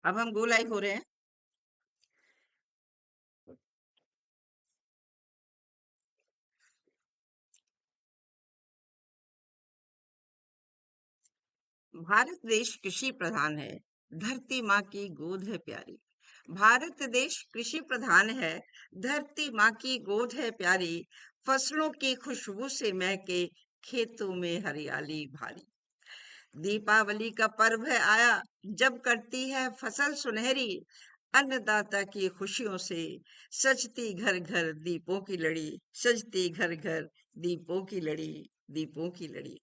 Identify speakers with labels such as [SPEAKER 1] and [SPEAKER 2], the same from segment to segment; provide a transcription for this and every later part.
[SPEAKER 1] अब हम go live हो रहे हैं। भारत देश कृषि प्रधान है, धरती माँ की गोद है प्यारी। भारत देश कृषि प्रधान है, धरती माँ की गोद है प्यारी। फसलों की खुशबू से महके खेतों में हरियाली भारी। दीपावली का पर्व है आया, जब करती है फसल सुनहरी। अन्नदाता की खुशियों से सजती घर घर दीपों की लड़ी। सजती घर घर दीपों की लड़ी, दीपों की लड़ी।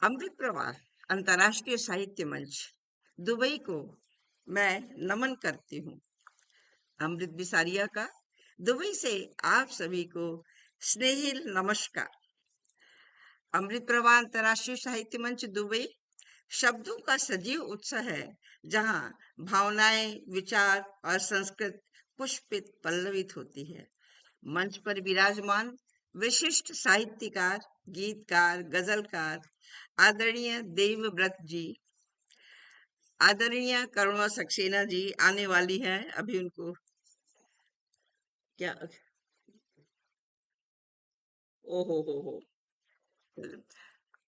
[SPEAKER 1] अमृत प्रवाह अंतर्राष्ट्रीय साहित्य मंच दुबई को मैं नमन करती हूँ। अमृत बिसारिया का दुबई से आप सभी को स्नेहिल नमस्कार। अमृत प्रवाह अंतर्राष्ट्रीय साहित्य मंच दुबई शब्दों का सजीव उत्सव है, जहाँ भावनाएं, विचार और संस्कृत पुष्पित पल्लवित होती है। मंच पर विराजमान विशिष्ट साहित्यकार, गीतकार, गजलकार आदरणीय देवव्रत जी, आदरणीय करुणा सक्सेना जी आने वाली हैं। अभी उनको क्या, ओ हो,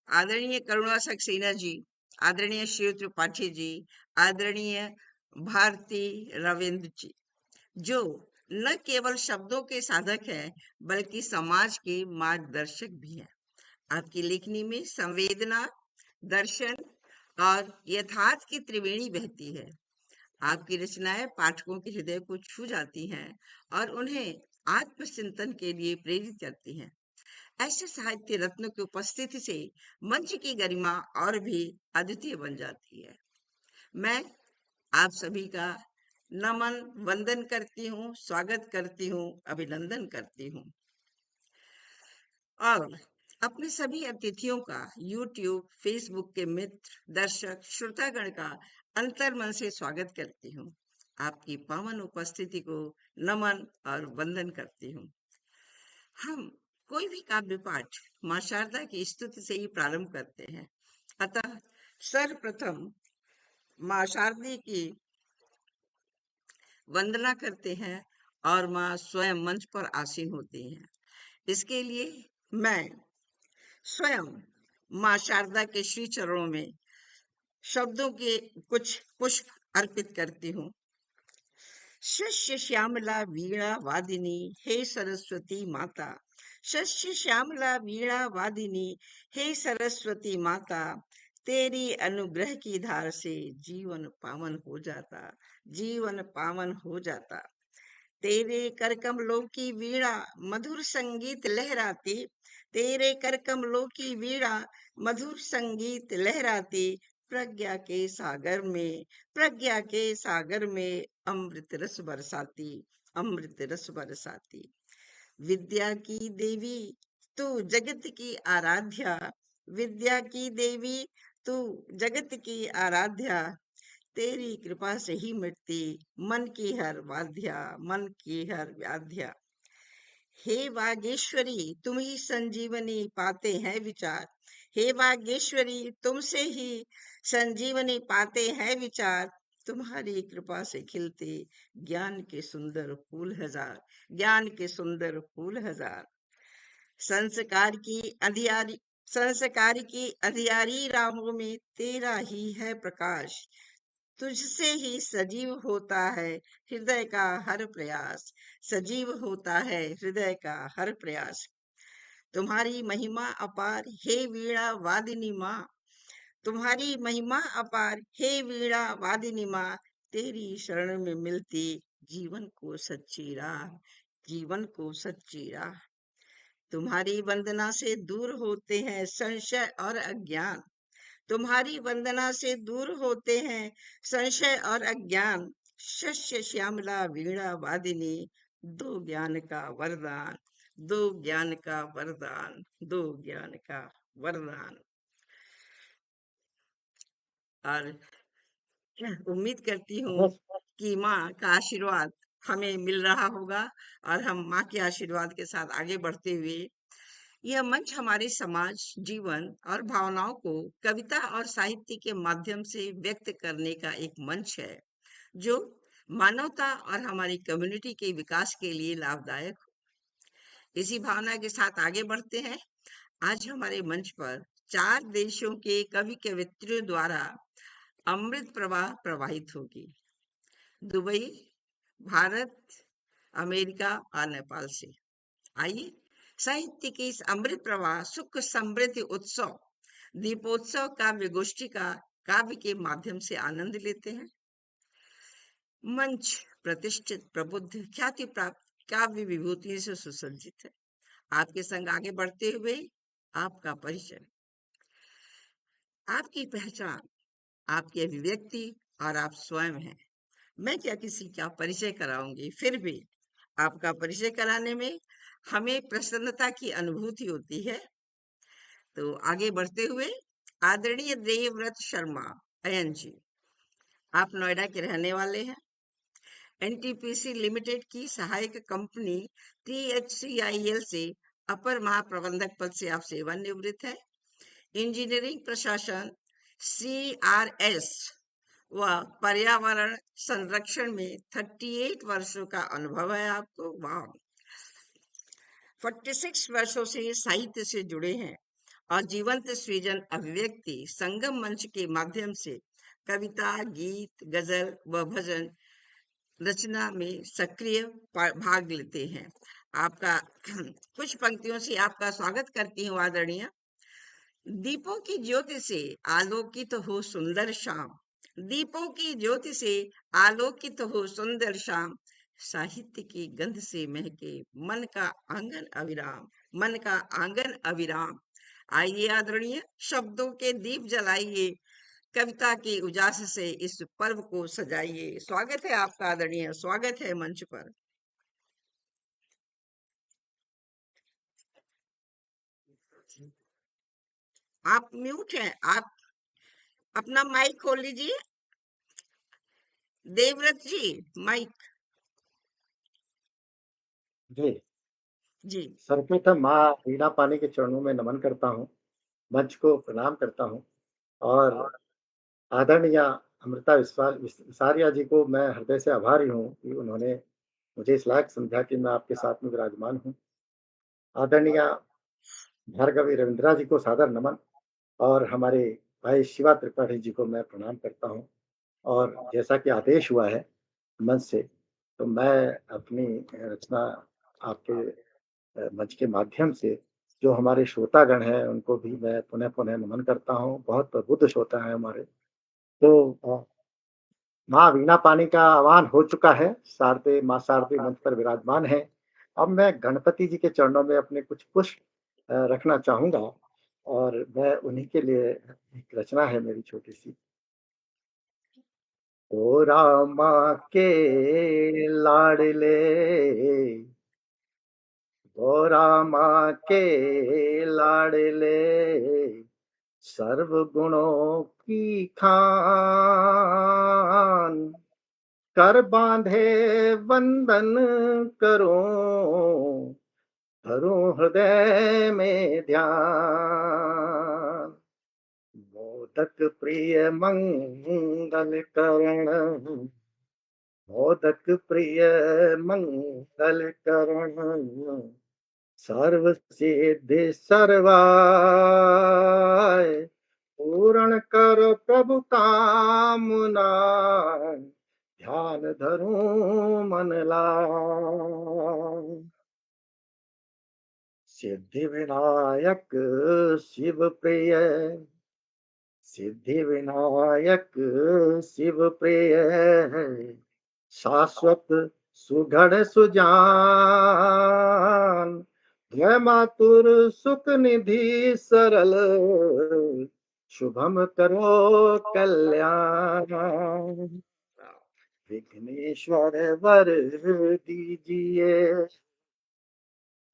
[SPEAKER 1] आदरणीय करुणा सक्सेना जी, आदरणीय शिव त्रिपाठी जी, आदरणीय भारती रविंद्र जी, जो न केवल शब्दों के साधक हैं बल्कि समाज के मार्गदर्शक भी हैं। आपकी लेखनी में संवेदना, दर्शन और यथार्थ की त्रिवेणी बहती है। आपकी रचनाएं पाठकों के हृदय को छू जाती हैं और उन्हें आत्मचिंतन के लिए प्रेरित करती हैं। ऐसे साहित्य रत्नों की उपस्थिति से मंच की गरिमा और भी अद्वितीय बन जाती है। मैं आप सभी का नमन वंदन करती हूँ, स्वागत करती हूँ, अभिनंदन करती हूँ और अपने सभी अतिथियों का यूट्यूब, फेसबुक के मित्र, दर्शक, श्रोतागण का अंतर्मन से स्वागत करती हूँ। आपकी पावन उपस्थिति को नमन और वंदन करती हूँ। हम कोई भी काव्य पाठ माँ शारदा की स्तुति से ही प्रारंभ करते हैं। अतः सर्वप्रथम माँ शारदा की वंदना करते हैं और माँ स्वयं मंच पर आसीन होती हैं। इसके लिए मैं स्वयं माँ शारदा के श्री चरणों में शब्दों के कुछ पुष्प अर्पित करती हूँ। शस्य श्यामला वीणा वादिनी हे सरस्वती माता। शस्य श्यामला वीणा वादिनी हे सरस्वती माता। तेरी अनुग्रह की धार से जीवन पावन हो जाता, जीवन पावन हो जाता। तेरे कर कमलों की वीणा मधुर संगीत लहराती। तेरे कर कमलों की वीणा मधुर संगीत लहराती। प्रज्ञा के सागर में, प्रज्ञा के सागर में अमृत रस बरसाती, अमृत रस बरसाती। विद्या की देवी तू जगत की आराध्या। विद्या की देवी तू जगत की आराध्या। तेरी कृपा से ही मिटती मन की हर बाध्या, मन की हर व्याध्या। हे वागेश्वरी तुम ही संजीवनी पाते हैं विचार। हे वागेश्वरी तुमसे ही संजीवनी पाते हैं विचार। तुम्हारी कृपा से खिलते ज्ञान के सुंदर फूल हजार, ज्ञान के सुंदर फूल हजार। संस्कार की अंधियारी, संस्कार की अंधियारी राहों में तेरा ही है प्रकाश। तुझसे ही सजीव होता है हृदय का हर प्रयास, सजीव होता है हृदय का हर प्रयास। तुम्हारी महिमा अपार हे वीणा वादिनी माँ। तुम्हारी महिमा अपार हे वीणा वादिनी माँ। तेरी शरण में मिलती जीवन को सच्ची राह, जीवन को सच्ची राह। तुम्हारी वंदना से दूर होते हैं संशय और अज्ञान। तुम्हारी वंदना से दूर होते हैं संशय और अज्ञान। शस्य श्यामला वीणा वादिनी दो ज्ञान का वरदान, दो ज्ञान का वरदान, दो ज्ञान का वरदान। और उम्मीद करती हूँ कि माँ का आशीर्वाद हमें मिल रहा होगा और हम माँ के आशीर्वाद के साथ आगे बढ़ते हुए यह मंच हमारे समाज, जीवन और भावनाओं को कविता और साहित्य के माध्यम से व्यक्त करने का एक मंच है, जो मानवता और हमारी कम्युनिटी के विकास के लिए लाभदायक हो। इसी भावना के साथ आगे बढ़ते हैं। आज हमारे मंच पर 4 देशों के कवि कवित्रियों द्वारा अमृत प्रवाह प्रवाहित होगी। दुबई, भारत, अमेरिका और नेपाल से। आइए साहित्य के इस अमृत प्रवाह, सुख समृद्धि उत्सव, दीपोत्सव काव्य गोष्ठी का काव्य के माध्यम से आनंद लेते हैं। मंच प्रतिष्ठित, प्रबुद्ध, ख्याति प्राप्त काव्य विभूतियों से सुसज्जित है। आपके संग आगे बढ़ते हुए आपका परिचय, आपकी पहचान, आपकी अभिव्यक्ति और आप स्वयं हैं। मैं क्या किसी का परिचय कराऊंगी, फिर भी आपका परिचय कराने में हमें प्रसन्नता की अनुभूति होती है। तो आगे बढ़ते हुए, आदरणीय देवव्रत शर्मा अयन जी, आप नोएडा के रहने वाले हैं। एनटीपीसी लिमिटेड की सहायक कंपनी THCIL से अपर महाप्रबंधक पद से आप सेवानिवृत्त है। इंजीनियरिंग प्रशासन, CRS व पर्यावरण संरक्षण में 38 वर्षों का अनुभव है आपको। वाह! 46 वर्षों से साहित्य से जुड़े हैं और जीवंत सृजन, अभिव्यक्ति, संगम मंच के माध्यम से कविता, गीत, गजल व भजन रचना में सक्रिय भाग लेते हैं। आपका कुछ पंक्तियों से आपका स्वागत करती हूँ आदरणीय। दीपों की ज्योति से आलोकित हो सुंदर शाम, दीपों की ज्योति से आलोकित हो सुंदर शाम, साहित्य की गंध से महके मन का आंगन अविराम, मन का आंगन अविराम। आइए आदरणीय, शब्दों के दीप जलाइए, कविता के उजास से इस पर्व को सजाइए। स्वागत है आपका आदरणीय, स्वागत है मंच पर। आप म्यूट हैं, आप अपना माइक खोल लीजिए। देवव्रत जी, माइक।
[SPEAKER 2] जी
[SPEAKER 1] जी
[SPEAKER 2] सर्वप्रथम माँ वीणा पानी के चरणों में नमन करता हूँ, मंच को प्रणाम करता हूँ और आदरणीय अमृता विसारिया जी को मैं हृदय से आभारी हूँ कि उन्होंने मुझे इस लायक समझा कि मैं आपके साथ में विराजमान हूँ। आदरणीय भार्गवी रविंद्रा जी को सादर नमन और हमारे भाई शिवा त्रिपाठी जी को मैं प्रणाम करता हूँ। और जैसा कि आदेश हुआ है मंच से, तो मैं अपनी रचना आपके मंच के माध्यम से जो हमारे श्रोतागण हैं उनको भी मैं पुनः-पुनः नमन करता हूँ। बहुत प्रबुद्ध श्रोता हैं हमारे। तो माँ वीणा पानी का आह्वान हो चुका है, माँ शारदे मंच पर विराजमान हैं। अब मैं गणपति जी के चरणों में अपने कुछ पुष्प रखना चाहूँगा और मैं उन्हीं के लिए एक रचना है मेरी छोटी-सी। ओ रामा के लाडले, ओ रामा के लाडले, सर्व गुणों की खान, कर बांधे वंदन करूं, धरूं हृदय में ध्यान। मोदक प्रिय मंगल करण, मोदक प्रिय मंगल करण, सर्व सिद्धि सर्वाय, पूर्ण कर प्रभु कामना, ध्यान धरूं मन लाय। सिद्धि विनायक शिव प्रिय, सिद्धि विनायक शिव प्रिय, शाश्वत सुघड़ सुजान, जय मातुर सुख निधि सरल, शुभम करो कल्याण। विघ्नेश्वर वर दीजिए,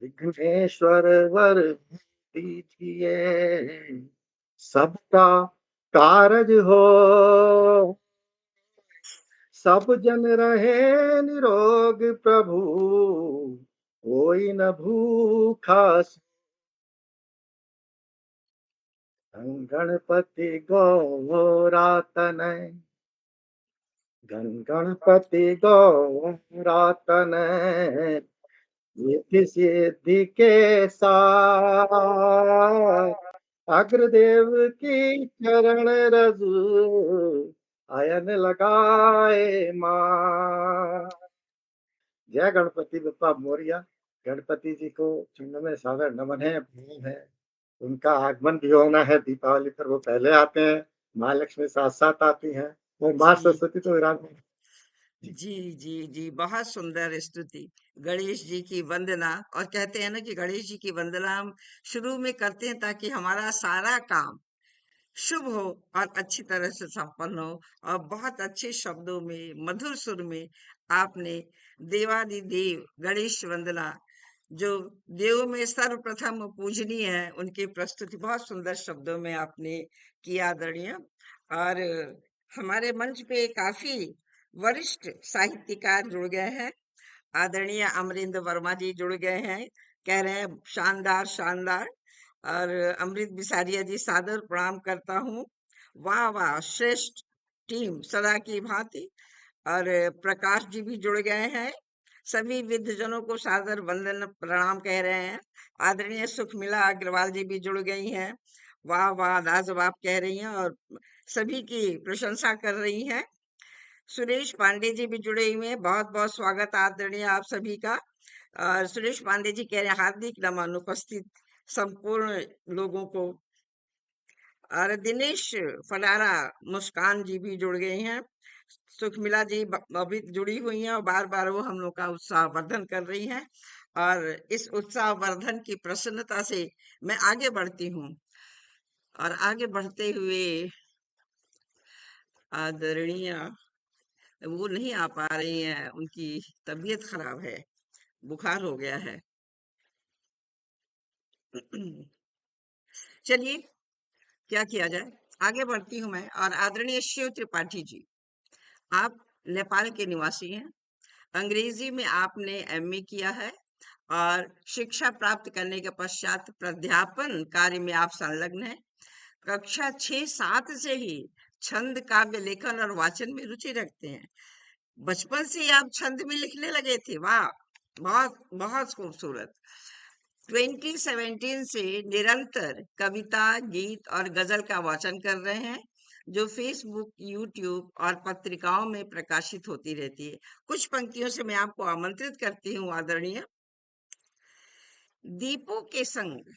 [SPEAKER 2] विघ्नेश्वर वर दीजिए, सबका कारज हो, सब जन रहे निरोग प्रभु, कोई न भूखा गणपति गौरातनय गणपति गौरातनय रिद्धि सिद्धि के साथ अग्रदेव की चरण रजू आयन लगाए माँ। जय गणपति बप्पा मोरिया। गणपति जी को चरणों में सादर नमन है, प्रणाम है। उनका आगमन भी होना है दीपावली पर, वो पहले आते हैं, माँ लक्ष्मी साथ साथ आती हैं, वो माँ
[SPEAKER 1] जी
[SPEAKER 2] सरस्वती तो विराजमान।
[SPEAKER 1] जी जी जी, बहुत सुंदर स्तुति। गणेश जी की वंदना, और कहते हैं ना कि गणेश जी की वंदना हम शुरू में करते हैं ताकि हमारा सारा काम शुभ हो और अच्छी तरह से संपन्न हो। और बहुत अच्छे शब्दों में, मधुर सुर में आपने देवादिदेव गणेश वंदना, जो देव में सर्वप्रथम पूजनीय है, उनकी प्रस्तुति बहुत सुंदर शब्दों में आपने किया आदरणीय। और हमारे मंच पे काफी वरिष्ठ साहित्यकार जुड़ गए हैं। आदरणीय अमरिंद वर्मा जी जुड़ गए हैं, कह रहे हैं शानदार शानदार। और अमृत बिसारिया जी, सादर प्रणाम करता हूँ। वाह वाह, श्रेष्ठ टीम सदा की भांति। और प्रकाश जी भी जुड़ गए हैं। सभी विद्वजनों को सादर वंदन प्रणाम कह रहे हैं। आदरणीय सुखमिला अग्रवाल जी भी जुड़ गई हैं। वाह वाह, लाजवाब कह रही हैं और सभी की प्रशंसा कर रही हैं। सुरेश पांडे जी भी जुड़े हुए हैं, बहुत बहुत स्वागत आदरणीय आप सभी का। और सुरेश पांडे जी कह रहे हैं हार्दिक नमन उपस्थित संपूर्ण लोगों को। और दिनेश फडारा, मुस्कान जी भी जुड़ गए हैं। सुखमिला जी अभी जुड़ी हुई हैं और बार बार वो हम लोग का उत्साह वर्धन कर रही हैं। और इस उत्साह वर्धन की प्रसन्नता से मैं आगे बढ़ती हूँ। और आगे बढ़ते हुए आदरणीय, वो नहीं आ पा रही हैं, उनकी तबीयत खराब है, बुखार हो गया है। चलिए, क्या किया जाए, आगे बढ़ती हूँ मैं। और आदरणीय शिव त्रिपाठी जी, आप नेपाल के निवासी हैं। अंग्रेजी में आपने एमए किया है और शिक्षा प्राप्त करने के पश्चात प्राध्यापन कार्य में आप संलग्न हैं। कक्षा 6-7 से ही छंद, काव्य लेखन और वाचन में रुचि रखते हैं। बचपन से ही आप छंद में लिखने लगे थे, वाह, बहुत बहुत खूबसूरत। 2017 से निरंतर कविता, गीत और गजल का वाचन कर रहे हैं, जो फेसबुक, यूट्यूब और पत्रिकाओं में प्रकाशित होती रहती है। कुछ पंक्तियों से मैं आपको आमंत्रित करती हूँ आदरणीय। दीपों के संग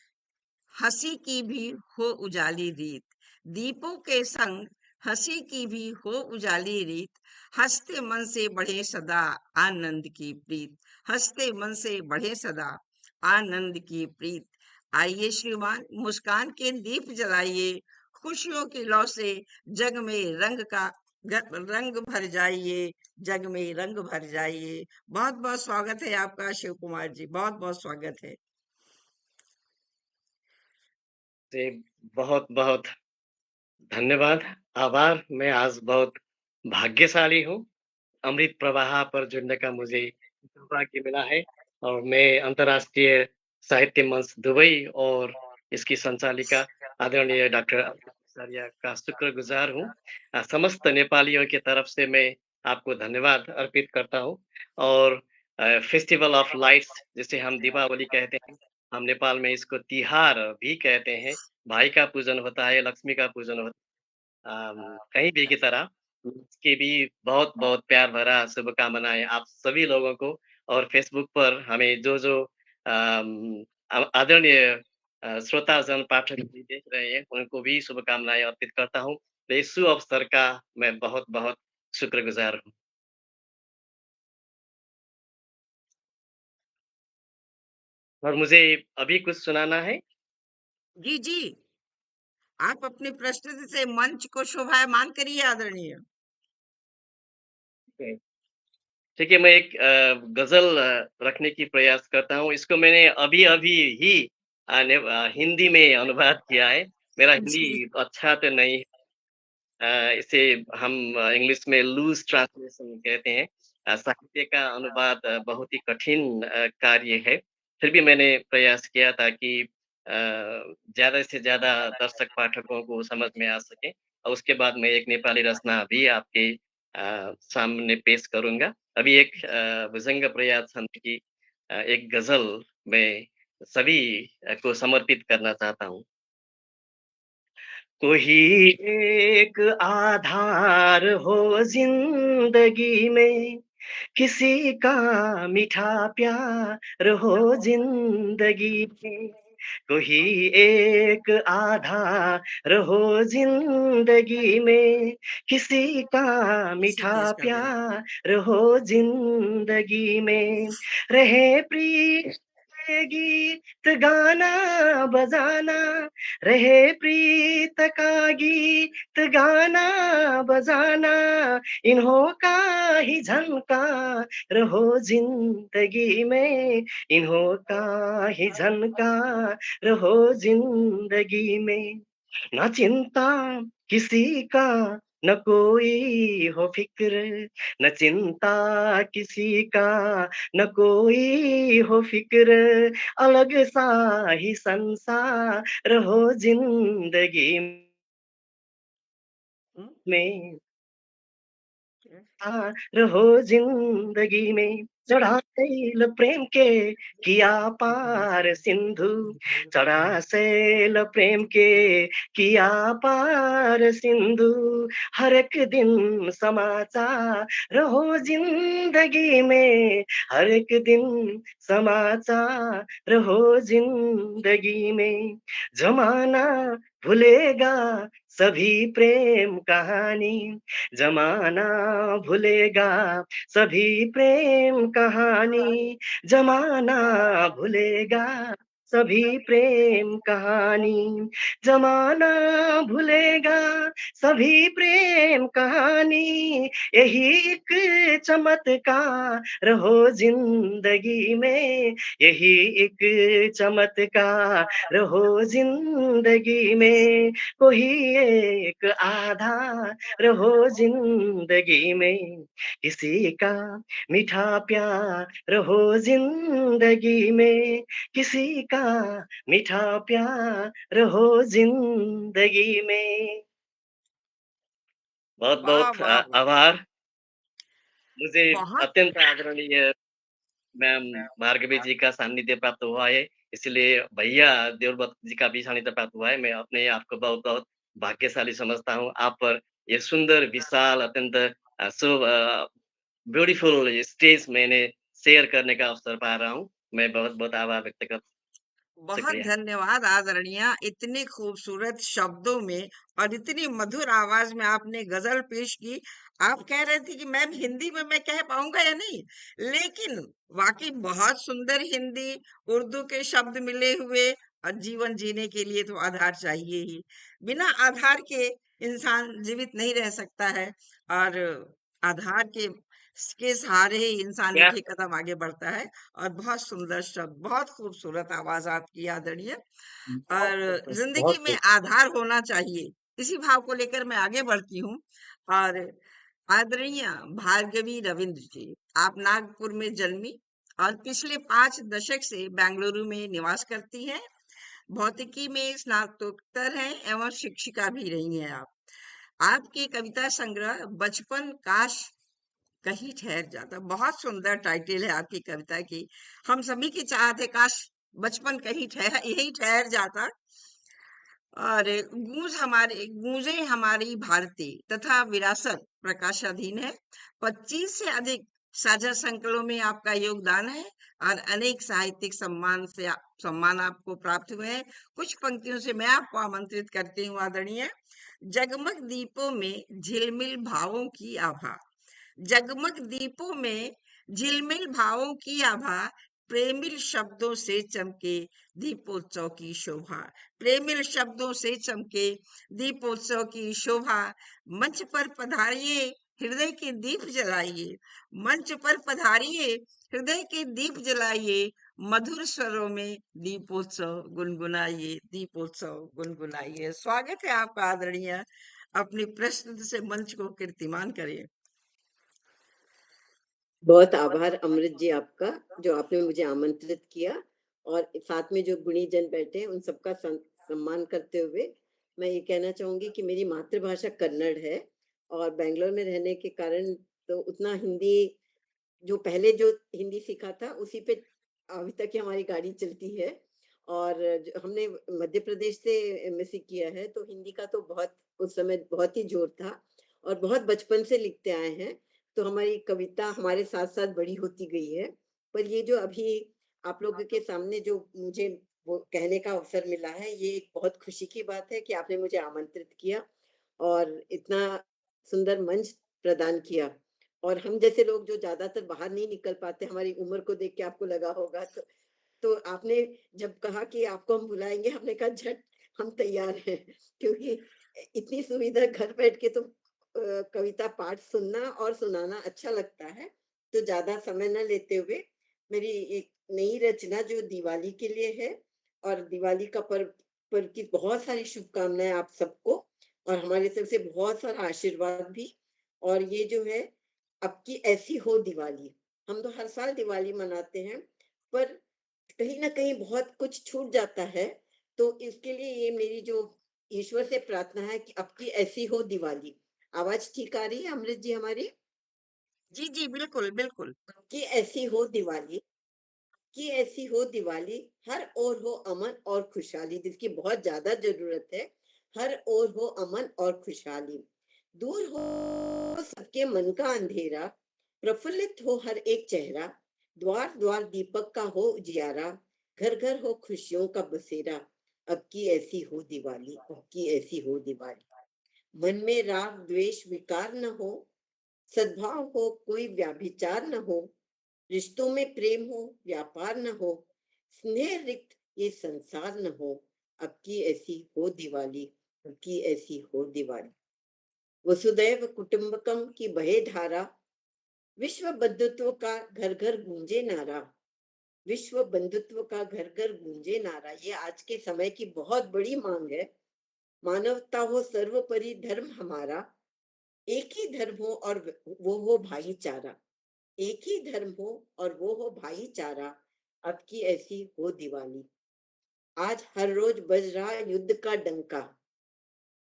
[SPEAKER 1] हंसी की भी हो उजाली रीत, दीपों के संग हंसी की भी हो उजाली रीत, हंसते मन से बढ़े सदा आनंद की प्रीत, हंसते मन से बढ़े सदा आनंद की प्रीत। आइए श्रीमान, मुस्कान के दीप जलाइए, खुशियों की लौ से जग में रंग भर जाइए, जग में रंग भर जाइए। बहुत बहुत स्वागत है आपका शिव कुमार जी, बहुत बहुत स्वागत है।
[SPEAKER 3] से बहुत-बहुत धन्यवाद, आभार। मैं आज बहुत भाग्यशाली हूँ। अमृत प्रवाह पर जुड़ने का मुझे सौभाग्य मिला है और मैं अंतर्राष्ट्रीय साहित्य मंच दुबई और इसकी संचालिका आदरणीय डॉक्टर अमृत बिसारिया का शुक्रगुजार हूँ। समस्त नेपालियों की तरफ से मैं आपको धन्यवाद अर्पित करता हूँ और फेस्टिवल ऑफ लाइट्स जिसे हम दीपावली कहते हैं, हम नेपाल में इसको तिहार भी कहते हैं। भाई का पूजन होता है, लक्ष्मी का पूजन होता है। कहीं भी की तरह इसकी भी बहुत-बहुत प्यार भरा शुभकामनाएँ आप सभी लोगों को और फ़ेसबुक पर हमें जो आदरणीय श्रोताजन पाठक भी देख रहे हैं, उनको भी शुभकामनाएँ अर्पित करता हूँ। तो इस शुभ अवसर का मैं बहुत-बहुत शुक्रगुज़ार हूँ। और मुझे अभी कुछ सुनाना है।
[SPEAKER 1] जी जी, आप अपनी प्रस्तुति से मंच को शोभायमान करिए आदरणीय।
[SPEAKER 3] ठीक है, मैं एक गज़ल रखने की प्रयास करता हूँ। इसको मैंने अभी-अभी ही हिंदी में अनुवाद किया है। मेरा हिंदी
[SPEAKER 1] जी
[SPEAKER 3] अच्छा तो नहीं है। इसे हम इंग्लिश में लूज़ ट्रांसलेशन कहते हैं। साहित्य का अनुवाद बहुत ही कठिन कार्य है। फिर भी मैंने प्रयास किया ताकि ज़्यादा से ज़्यादा दर्शक पाठकों को समझ में आ सके। और उसके बाद मैं एक नेपाली रचना भी आपके सामने पेश करूँगा। अभी एक भुजंग प्रयाग छन्द की एक गज़ल मैं सभी को समर्पित करना चाहता हूँ। कोई एक आधार हो ज़िंदगी में, किसी का मीठा प्यार हो ज़िंदगी में, कोई एक आधार हो ज़िंदगी में, किसी का
[SPEAKER 1] किसी
[SPEAKER 3] मीठा
[SPEAKER 1] देश का भी नहीं।
[SPEAKER 3] प्यार हो ज़िंदगी में, रहे प्रीत के गीत गाना बजाना, रहे प्रीत का गीत गाना बजाना, इन्हों का ही झनकार हो जिंदगी में, इन्हों का ही झनकार हो जिंदगी में, ना चिंता किसी का, न कोई हो फिक्र, न चिंता किसी का, न कोई हो फिक्र, अलग सा ही संसार हो जिंदगी
[SPEAKER 1] हम्म,
[SPEAKER 3] में,
[SPEAKER 1] क्या?
[SPEAKER 3] रहो जिंदगी में, चढ़ा सैल प्रेम के किया पार सिंधु, चढ़ा सैल प्रेम के किया पार सिंधु, हर एक दिन समाचार रहो जिंदगी में, हर एक दिन समाचार रहो जिंदगी में, जमाना भूलेगा सभी प्रेम कहानी, जमाना भूलेगा सभी प्रेम कहानी, जमाना भूलेगा सभी प्रेम कहानी, जमाना भूलेगा सभी प्रेम कहानी, यही एक चमत्कार हो जिंदगी में, यही एक चमत्कार हो जिंदगी में, कोई एक आधार हो जिंदगी में, किसी का मीठा प्यार हो जिंदगी में, किसी का मीठा प्यार हो जिंदगी में। बहुत
[SPEAKER 1] वाह
[SPEAKER 3] बहुत
[SPEAKER 1] वाह वाह।
[SPEAKER 3] आभार। मुझे
[SPEAKER 1] बहुत
[SPEAKER 3] अत्यंत आदरणीय मैम भार्गवी जी का सानिध्य प्राप्त हुआ है, इसलिए भैया देवव्रत जी का भी सानिध्य प्राप्त हुआ है। मैं अपने आप को बहुत बहुत भाग्यशाली समझता हूँ। आप पर ये सुंदर विशाल अत्यंत ब्यूटीफुल स्टेज मैंने शेयर करने का अवसर पा रहा हूँ। मैं बहुत बहुत आभार व्यक्त कर,
[SPEAKER 1] बहुत
[SPEAKER 3] शुक्रिया।
[SPEAKER 1] धन्यवाद आदरणीय, इतने खूबसूरत शब्दों में और इतनी मधुर आवाज में आपने गजल पेश की। आप कह रहे थे कि मैम हिंदी में मैं कह पाऊंगा या नहीं, लेकिन वाकई बहुत सुंदर हिंदी, उर्दू के शब्द मिले हुए, और जीवन जीने के लिए तो आधार चाहिए ही। बिना आधार के इंसान जीवित नहीं रह सकता है, और आधार के सहारे ही इंसान
[SPEAKER 3] क्या
[SPEAKER 1] एक ही कदम आगे बढ़ता है। और बहुत सुंदर शब्द, बहुत खूबसूरत आवाज आपकी आदरणीय।
[SPEAKER 2] बहुत
[SPEAKER 1] और
[SPEAKER 2] खूब,
[SPEAKER 1] जिंदगी
[SPEAKER 2] बहुत
[SPEAKER 1] में
[SPEAKER 2] खूब।
[SPEAKER 1] आधार होना चाहिए, इसी भाव को लेकर मैं आगे बढ़ती हूँ। और आदरणीय भार्गवी रविंद्र जी, आप नागपुर में जन्मी और पिछले 5 दशक से बेंगलुरु में निवास करती हैं। भौतिकी में स्नातकोत्तर हैं एवं शिक्षिका भी रही हैं आप। आपकी कविता संग्रह बचपन काश कहीं ठहर जाता, बहुत सुंदर टाइटल है आपकी कविता की। हम सभी की चाहत है काश बचपन कहीं ठहर, यही ठहर जाता। और गूंजे हमारी भारती तथा विरासत प्रकाशाधीन है। 25 से अधिक साझा संकलनों में आपका योगदान है और अनेक साहित्यिक सम्मान आपको प्राप्त हुए हैं। कुछ पंक्तियों से मैं आपको आमंत्रित करती हूँ आदरणीय। जगमग दीपों में झिलमिल भावों की आभा, जगमग दीपों में झिलमिल भावों की आभा, प्रेमिल शब्दों से चमके दीपोत्सव की शोभा, प्रेमिल शब्दों से चमके दीपोत्सव की शोभा, मंच पर पधारिए हृदय के दीप जलाइए, मंच पर पधारिए हृदय के दीप जलाइए, मधुर स्वरों में दीपोत्सव गुनगुनाइए, दीपोत्सव गुनगुनाइए। स्वागत है आपका आदरणीय, अपनी प्रस्तुति से मंच को कीर्तिमान करिए।
[SPEAKER 4] बहुत आभार अमृत जी आपका, जो आपने मुझे आमंत्रित किया और साथ में जो गुणीजन बैठे हैं, उन सबका सम्मान करते हुए मैं ये कहना चाहूँगी कि मेरी मातृभाषा कन्नड़ है और बैंगलोर में रहने के कारण तो उतना हिंदी जो पहले जो हिंदी सीखा था उसी पे अभी तक की हमारी गाड़ी चलती है और जो हमने मध्य प्रदेश से एमएससी किया है तो हिंदी का तो बहुत उस समय बहुत ही जोर था और बहुत बचपन से लिखते आए हैं तो हमारी कविता हमारे साथ साथ बड़ी होती गई है पर ये जो अभी आप लोगों के सामने जो मुझे वो कहने का अवसर मिला है ये एक बहुत खुशी की बात है कि आपने मुझे आमंत्रित किया और इतना सुंदर मंच प्रदान किया और हम जैसे लोग जो ज्यादातर बाहर नहीं निकल पाते हमारी उम्र को देख के आपको लगा होगा तो आपने जब कहा कि आपको हम बुलाएंगे हमने कहा झट हम तैयार हैं क्योंकि इतनी सुविधा घर बैठ के तो कविता पाठ सुनना और सुनाना अच्छा लगता है तो ज्यादा समय न लेते हुए मेरी एक नई रचना जो दिवाली के लिए है और दिवाली का पर्व की बहुत सारी शुभकामनाएं आप सबको और हमारे तरफ से बहुत सारा आशीर्वाद भी और ये जो है अब की ऐसी हो दिवाली हम तो हर साल दिवाली मनाते हैं पर कहीं ना कहीं बहुत कुछ छूट जाता है तो इसके लिए ये मेरी जो ईश्वर से प्रार्थना है कि अब की ऐसी हो दिवाली आवाज ठीक आ रही है अमृत जी हमारी
[SPEAKER 1] जी, जी, बिल्कुल, बिल्कुल।
[SPEAKER 4] कि ऐसी हो दिवाली कि ऐसी हो दिवाली हर ओर हो अमन और खुशहाली जिसकी बहुत ज्यादा जरूरत है हर ओर हो अमन और खुशहाली दूर हो सबके मन का अंधेरा प्रफुल्लित हो हर एक चेहरा द्वार द्वार दीपक का हो उजियारा घर घर हो खुशियों का बसेरा अब की ऐसी हो दिवाली अब की ऐसी हो दिवाली मन में राग द्वेष विकार न हो सद्भाव हो कोई व्याभिचार न हो रिश्तों में प्रेम हो व्यापार न हो स्नेह रिक्त ये संसार न हो अब की ऐसी हो दिवाली अब की ऐसी हो दिवाली वसुदैव कुटुंबकम की बहे धारा विश्व बंधुत्व का घर घर गूंजे नारा विश्व बंधुत्व का घर घर गूंजे नारा ये आज के समय की बहुत बड़ी मांग है मानवता हो सर्वोपरि धर्म हमारा एक ही धर्म हो और वो हो भाईचारा एक ही धर्म हो और वो हो भाईचारा अब की ऐसी हो दिवाली आज हर रोज बज रहा युद्ध का डंका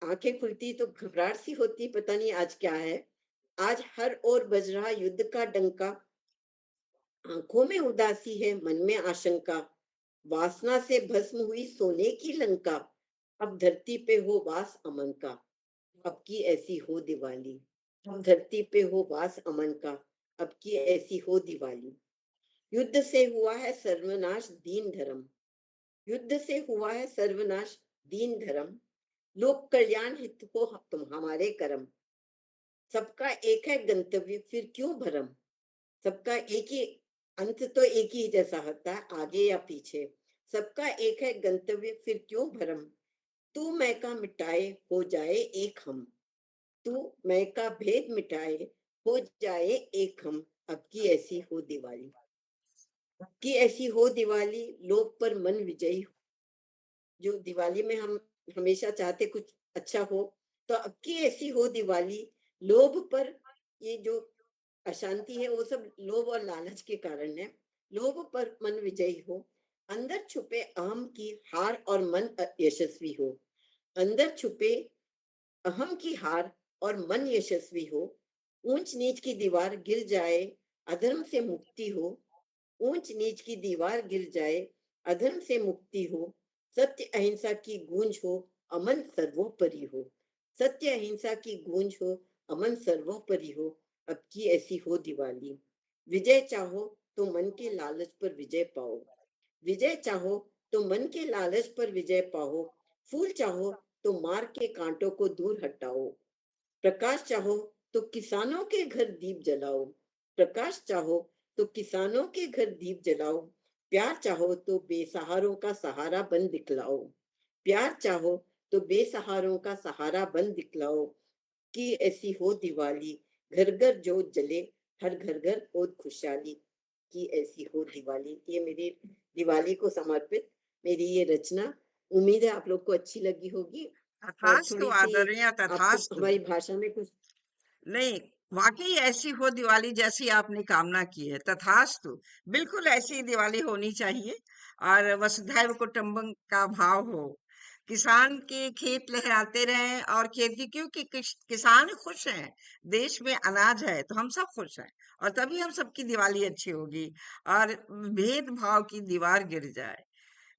[SPEAKER 4] आंखें खुलती तो घबराहट सी होती पता नहीं आज क्या है आज हर ओर बज रहा युद्ध का डंका आंखों में उदासी है मन में आशंका वासना से भस्म हुई सोने की लंका अब धरती पे हो वास अमन का अब की ऐसी हो दिवाली अब धरती पे हो वास अमन का अब की ऐसी हो दिवाली युद्ध से हुआ है सर्वनाश दीन धर्म युद्ध से हुआ है सर्वनाश दीन धर्म लोक कल्याण हित हो तुम हमारे कर्म सबका एक है गंतव्य फिर क्यों भरम सबका एक ही अंत तो एक ही जैसा होता है आगे या पीछे सबका एक है गंतव्य फिर क्यों भरम तू मैं का मिटाए हो जाए एक हम तू मैं का भेद मिटाए हो जाए एक हम अब की ऐसी हो दिवाली अब की ऐसी हो दिवाली लोक पर मन विजयी हो जो दिवाली में हम हमेशा चाहते कुछ अच्छा हो तो अब की ऐसी हो दिवाली लोभ पर ये जो अशांति है वो सब लोभ और लालच के कारण है लोभ पर मन विजयी हो अंदर छुपे अहम की हार और मन यशस्वी हो अंदर छुपे अहम की हार और मन यशस्वी हो ऊंच नीच की दीवार गिर जाए अधर्म से मुक्ति हो ऊंच नीच की दीवार गिर जाए अधर्म से मुक्ति हो सत्य अहिंसा की गूंज हो अमन सर्वोपरि हो सत्य अहिंसा की गूंज हो अमन सर्वोपरि हो अब की ऐसी हो दिवाली विजय चाहो तो मन के लालच पर विजय पाओ विजय चाहो तो मन के लालच पर विजय पाओ फूल चाहो तो मार के कांटों को दूर हटाओ प्रकाश चाहो तो किसानों के घर दीप जलाओ प्रकाश चाहो तो किसानों के घर दीप जलाओ प्यार चाहो तो बेसहारों का सहारा बन दिखलाओ प्यार चाहो तो बेसहारों का सहारा बन दिखलाओ कि ऐसी हो दिवाली घर घर जोत जले हर घर घर हो खुशहाली की ऐसी हो दिवाली ये मेरी दिवाली को समर्पित मेरी ये रचना उम्मीद है आप लोग को अच्छी लगी होगी और
[SPEAKER 1] तथास्तु
[SPEAKER 4] थोड़ी सी
[SPEAKER 1] आदरणीय,
[SPEAKER 4] आपको
[SPEAKER 1] तथास्तु।
[SPEAKER 4] हमारी भाषा में कुछ
[SPEAKER 1] नहीं, वाकई ऐसी हो दिवाली जैसी आपने कामना की है, तथास्तु। बिल्कुल ऐसी ही दिवाली होनी चाहिए और वसुधैव कुटुंबकम का भाव हो। किसान के खेत लहराते रहें और खेती, क्योंकि किसान खुश हैं, देश में अनाज है तो हम सब खुश हैं और तभी हम सबकी दिवाली अच्छी होगी और भेदभाव की दीवार गिर जाए।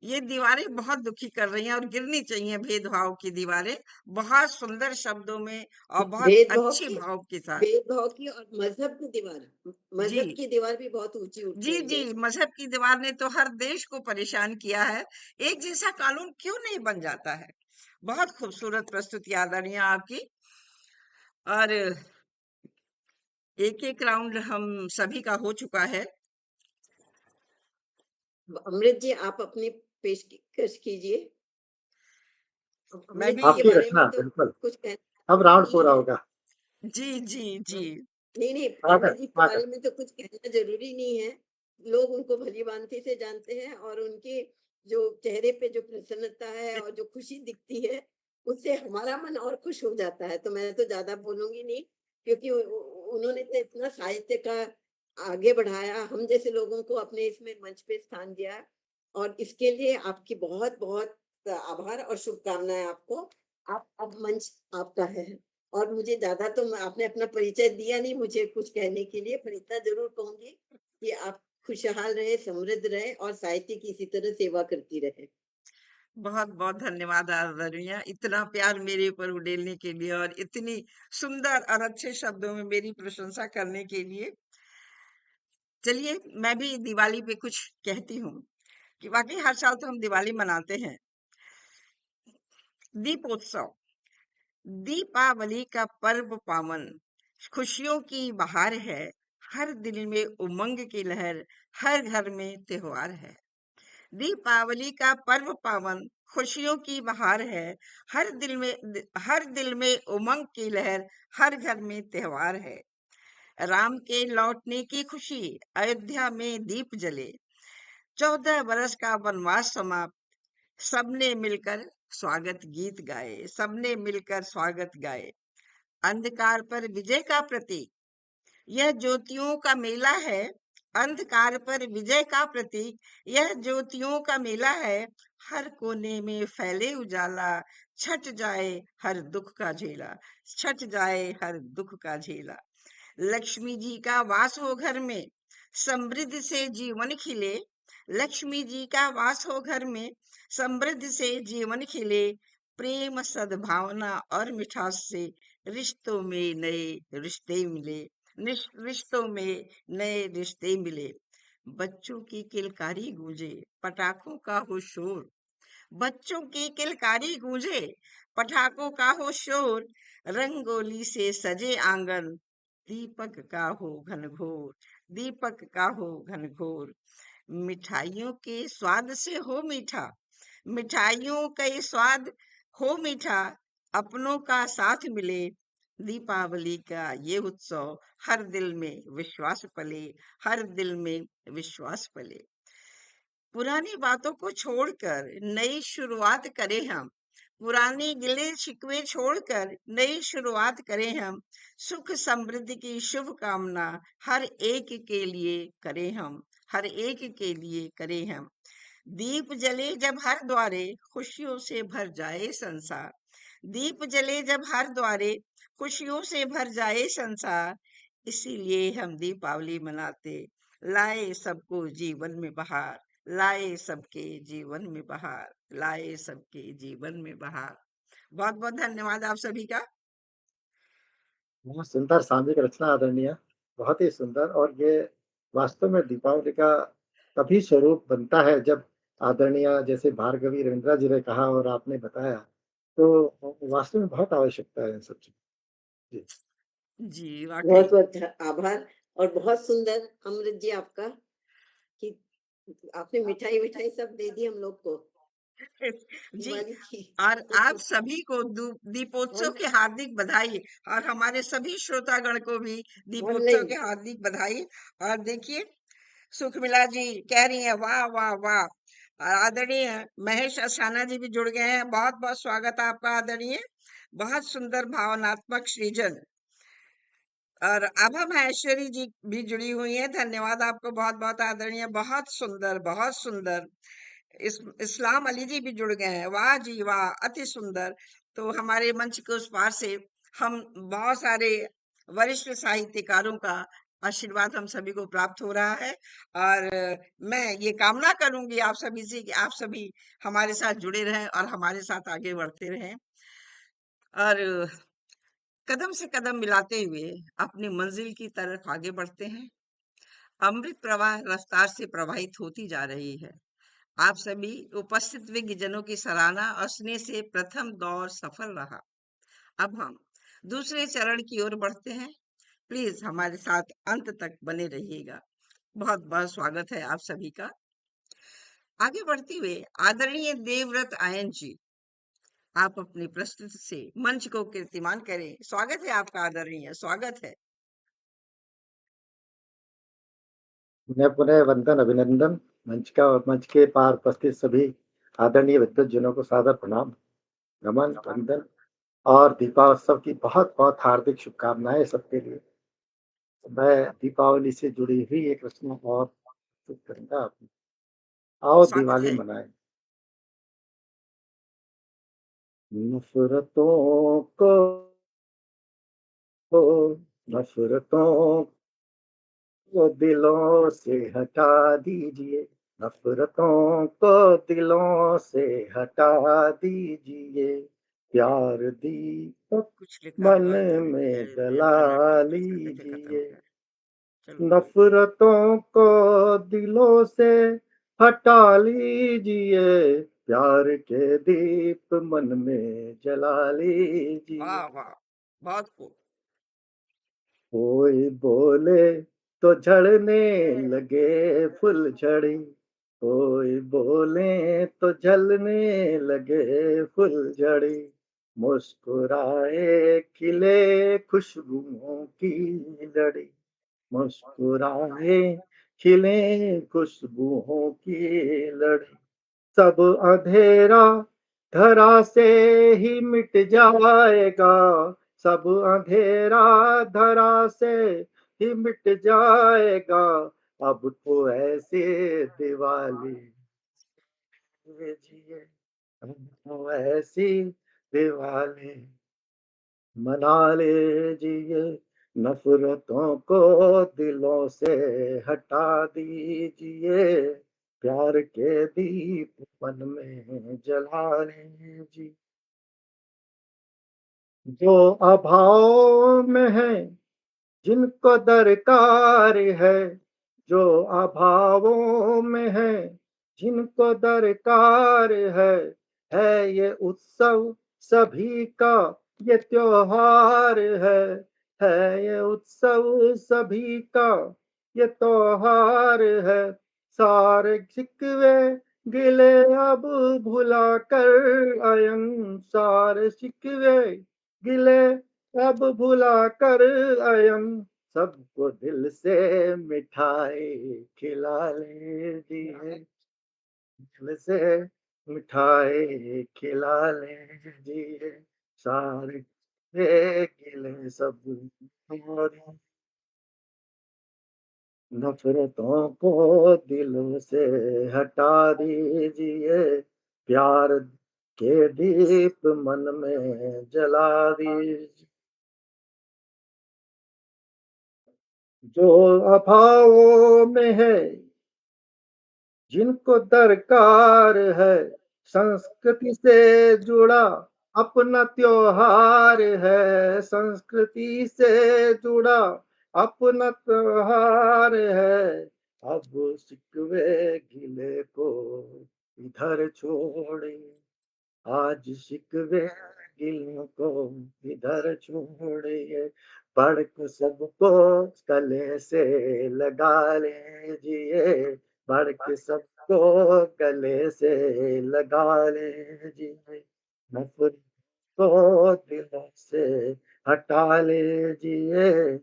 [SPEAKER 1] ये दीवारें बहुत दुखी कर रही हैं और गिरनी चाहिए भेदभाव की दीवारें, बहुत सुंदर शब्दों में और बहुत
[SPEAKER 4] भेदभाव
[SPEAKER 1] अच्छी
[SPEAKER 4] की
[SPEAKER 1] भाव के साथ।
[SPEAKER 4] भेदभाव की और मजहब की दीवार,
[SPEAKER 1] जी
[SPEAKER 4] मजहब की दीवार भी बहुत ऊंची उठ
[SPEAKER 1] जी
[SPEAKER 4] रही
[SPEAKER 1] जी,
[SPEAKER 4] है।
[SPEAKER 1] मजहब की दीवार ने तो हर देश को परेशान किया है। एक जैसा कानून क्यों नहीं बन जाता है? बहुत खूबसूरत प्रस्तुति आदरणीय आपकी। और एक एक राउंड हम सभी का हो चुका है।
[SPEAKER 4] अमृत जी, आप अपनी पेशकश कीजिए।
[SPEAKER 1] मैं
[SPEAKER 4] अमृत
[SPEAKER 1] भी
[SPEAKER 4] जी के
[SPEAKER 2] आपकी
[SPEAKER 4] बारे में
[SPEAKER 2] रचना
[SPEAKER 4] तो
[SPEAKER 2] बिल्कुल।
[SPEAKER 4] कुछ कहना
[SPEAKER 2] अब राउंड
[SPEAKER 4] नहीं
[SPEAKER 2] पूरा
[SPEAKER 4] है।
[SPEAKER 2] होगा।
[SPEAKER 1] जी जी जी।
[SPEAKER 4] हाँ, नहीं नहीं,
[SPEAKER 2] स्वागत
[SPEAKER 4] अमृत जी के बारे
[SPEAKER 2] स्वागत।
[SPEAKER 4] में तो कुछ कहना जरूरी नहीं है। लोग उनको भली भांति से जानते हैं और उनके जो चेहरे पे जो प्रसन्नता है और जो खुशी दिखती है, उससे हमारा मन और खुश हो जाता है। तो मैं तो ज्यादा बोलूंगी नहीं, क्योंकि उन्होंने तो इतना साहित्य का आगे बढ़ाया, हम जैसे लोगों को अपने इसमें मंच पे स्थान दिया, और इसके लिए आपकी बहुत बहुत आभार और शुभकामनाएं आपको। आप अब मंच आपका है। और मुझे ज्यादा तो आपने अपना परिचय दिया नहीं मुझे कुछ कहने के लिए, पर इतना जरूर कहूंगी कि आप खुशहाल रहे, समृद्ध रहे और साहित्य की इसी तरह सेवा करती रहे।
[SPEAKER 1] बहुत बहुत धन्यवाद आदरणीय, इतना प्यार मेरे ऊपर उड़ेलने के लिए और इतनी सुंदर और अच्छे शब्दों में मेरी प्रशंसा करने के लिए। चलिए, मैं भी दिवाली पे कुछ कहती हूँ कि वाकई हर साल तो हम दिवाली मनाते हैं। दीपोत्सव, दीपावली का पर्व पावन, खुशियों की बहार है, हर दिल में उमंग की लहर, हर घर में त्योहार है। दीपावली का पर्व पावन, खुशियों की बहार है, हर दिल में उमंग की लहर, हर घर में त्योहार है। राम के लौटने की खुशी, अयोध्या में दीप जले, 14 बरस का वनवास समाप्त, सबने मिलकर स्वागत गीत गाए, सबने मिलकर स्वागत गाए। अंधकार पर विजय का प्रतीक, यह ज्योतियों का मेला है। अंधकार पर विजय का प्रतीक, यह ज्योतियों का मेला है। हर कोने में फैले उजाला, छट जाए हर दुख का झेला, छट जाए हर दुख का झेला। लक्ष्मी जी का वास हो घर में, समृद्धि से जीवन खिले। लक्ष्मी जी का वास हो घर में, समृद्धि से जीवन खिले। प्रेम सद्भावना और मिठास से रिश्तों में नए रिश्ते मिले, रिश्तों में नए रिश्ते मिले। बच्चों की किलकारी गूंजे, पटाखों का हो शोर, बच्चों की किलकारी गूंजे, पटाखों का हो शोर। रंगोली से सजे आंगन, दीपक का हो घनघोर, दीपक का हो घनघोर। मिठाइयों के स्वाद से हो मीठा, मिठाइयों का ये स्वाद हो मीठा, अपनों का साथ मिले। दीपावली का ये उत्सव, हर दिल में विश्वास पले, हर दिल में विश्वास पले। पुरानी बातों को छोड़कर नई शुरुआत करें हम, पुराने गिले शिकवे छोड़कर नई शुरुआत करें हम। सुख समृद्धि की शुभ कामना हर एक के लिए करें हम, हर एक के लिए करें हम। दीप जले जब हर द्वारे, खुशियों से भर जाए संसार। दीप जले जब हर द्वारे, खुशियों से भर जाए संसार। इसीलिए हम दीपावली मनाते, लाए सबको जीवन में बहार, लाए सबके जीवन में बहार, लाए सबके जीवन में बहार। बहुत बहुत धन्यवाद आप सभी का।
[SPEAKER 2] बहुत सुंदर सामयिक रचना आदरणीय, बहुत ही सुंदर। और ये वास्तव में दीपावली का तभी स्वरूप बनता है जब आदरणीय जैसे भार्गवी रविंद्रा जी ने कहा और आपने बताया, तो वास्तव में बहुत आवश्यकता है इन सब चीज़ों की। जी।
[SPEAKER 1] जी वाकई।
[SPEAKER 4] बहुत बहुत आभार। और बहुत सुंदर अमृत जी आपका, कि आपने मिठाई विठाई सब दे दी हम लोग को
[SPEAKER 1] जी,
[SPEAKER 4] दिवाली की।
[SPEAKER 1] और आप सभी को दीपोत्सव
[SPEAKER 4] हम
[SPEAKER 1] की हार्दिक बधाई और हमारे सभी श्रोतागण को भी
[SPEAKER 4] हम
[SPEAKER 1] दीपोत्सव
[SPEAKER 4] नहीं,
[SPEAKER 1] की हार्दिक बधाई। और देखिए, सुखमिला जी कह रही हैं वाह वाह वाह, और आदरणीय महेश असाना जी भी जुड़ गए हैं। बहुत बहुत स्वागत है आपका आदरणीय, बहुत सुंदर भावनात्मक सृजन। और आभा महेश्वरी जी भी जुड़ी हुई हैं। धन्यवाद आपको बहुत बहुत आदरणीय, बहुत सुंदर, बहुत सुंदर। इस्लाम अली जी भी जुड़ गए हैं, वाह जी वाह, अति सुंदर। तो हमारे मंच के उस पार से हम बहुत सारे वरिष्ठ साहित्यकारों का आशीर्वाद हम सभी को प्राप्त हो रहा है। और मैं ये कामना करूंगी आप सभी से कि आप सभी हमारे साथ जुड़े रहें और हमारे साथ आगे बढ़ते रहें, और कदम से कदम मिलाते हुए अपनी मंजिल की तरफ आगे बढ़ते हैं। अमृत प्रवाह रफ्तार से प्रवाहित होती जा रही है। आप सभी उपस्थित विज्ञजनों की सराहना और स्नेह से प्रथम दौर सफल रहा। अब हम दूसरे चरण की ओर बढ़ते हैं। प्लीज हमारे साथ अंत तक बने रहिएगा। बहुत बहुत स्वागत है आप सभी का। आगे बढ़ते हुए आदरणीय देवव्रत आयन जी, आप अपनी प्रस्तुति से मंच को कीर्तिमान करें। स्वागत है आपका आदरणीय, स्वागत है।
[SPEAKER 2] पुनः पुनः वंदन, अभिनंदन। मंच का और मंच के पार उपस्थित सभी आदरणीय विद्वज्जनों को सादर प्रणाम, नमन, वंदन और दीपावत्सव की बहुत बहुत हार्दिक शुभकामनाएं सबके लिए। मैं दीपावली से जुड़ी हुई एक रचना और प्रस्तुत करूंगा आपको। आओ
[SPEAKER 1] स्वागत
[SPEAKER 2] दिवाली
[SPEAKER 1] है।
[SPEAKER 2] मनाएं। नफरतों नफरतों को दिलों से हटा दीजिए, नफरतों को दिलों से हटा दीजिए, प्यार दीपक
[SPEAKER 1] कुछ लिखा
[SPEAKER 2] मन
[SPEAKER 1] हुआ था,
[SPEAKER 2] में
[SPEAKER 1] मेरे इंटरनेट
[SPEAKER 2] जला
[SPEAKER 1] वापस करते थे, खत्म
[SPEAKER 2] लीजिए।
[SPEAKER 1] किया। चलो कोई।
[SPEAKER 2] नफरतों को दिलों से हटा लीजिए, प्यार के दीप मन में जला लीजिए।
[SPEAKER 1] वाह वाह, बहुत खूब।
[SPEAKER 2] कोई बोले तो झड़ने लगे फुलझड़ी, कोई बोले तो जलने लगे फुलझड़ी, मुस्कुराए खिले खुशबुओं की लड़ी, मुस्कुराए खिले खुशबुओं की लड़ी। सब अंधेरा धरा से ही मिट जाएगा, सब अंधेरा धरा से ही मिट जाएगा, अब तो ऐसे दिवाली जिए, अब तो ऐसी दिवाली मना लीजिए, नफरतों को दिलों से हटा दीजिए, प्यार के दीप मन में जला लीजिए। जो अभाव में है जिनको दरकार है, जो अभावों में है जिनको दरकार है ये उत्सव सभी का, ये त्योहार है ये उत्सव सभी का, ये त्योहार है। सारे शिकवे गिले अब भुला कर आयन, सारे शिकवे गिले अब भुला कर आयम, सबको दिल से मिठाई खिला लीजिए, दिल से मिठाई खिला लीजिए, सारे गिले सब और नफरतों को दिलों से हटा दीजिए, प्यार के दीप मन में जला दीजिए। जो अभावों में है जिनको दरकार है, संस्कृति से जुड़ा अपना त्योहार है, संस्कृति से जुड़ा अपना त्योहार है। अब शिकवे गिले को इधर छोड़िए, आज शिकवे गिलों को इधर छोड़िए, पढ़ सबको गले से लगा लीजिए, पढ़ के सबको गले से लगा लीजिए, नफरत को दिलों से हटा लीजिए,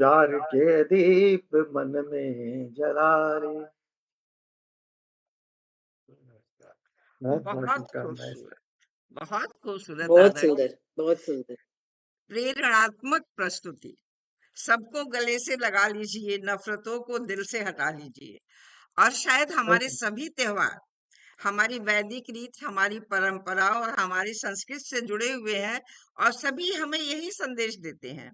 [SPEAKER 2] प्यार के दीप मन में जला लीजिए।
[SPEAKER 1] बहुत
[SPEAKER 2] शुभकामनाएं।
[SPEAKER 1] खूबसूरत, बहुत खूबसूरत
[SPEAKER 4] बहुत
[SPEAKER 1] आदरणीय,
[SPEAKER 4] सुंदर, बहुत सुंदर।
[SPEAKER 1] प्रेरणात्मक प्रस्तुति। सबको गले से लगा लीजिए, नफरतों को दिल से हटा लीजिए। और शायद हमारे सभी त्योहार हमारी वैदिक रीत, हमारी परंपरा और हमारी संस्कृति से जुड़े हुए हैं, और सभी हमें यही संदेश देते हैं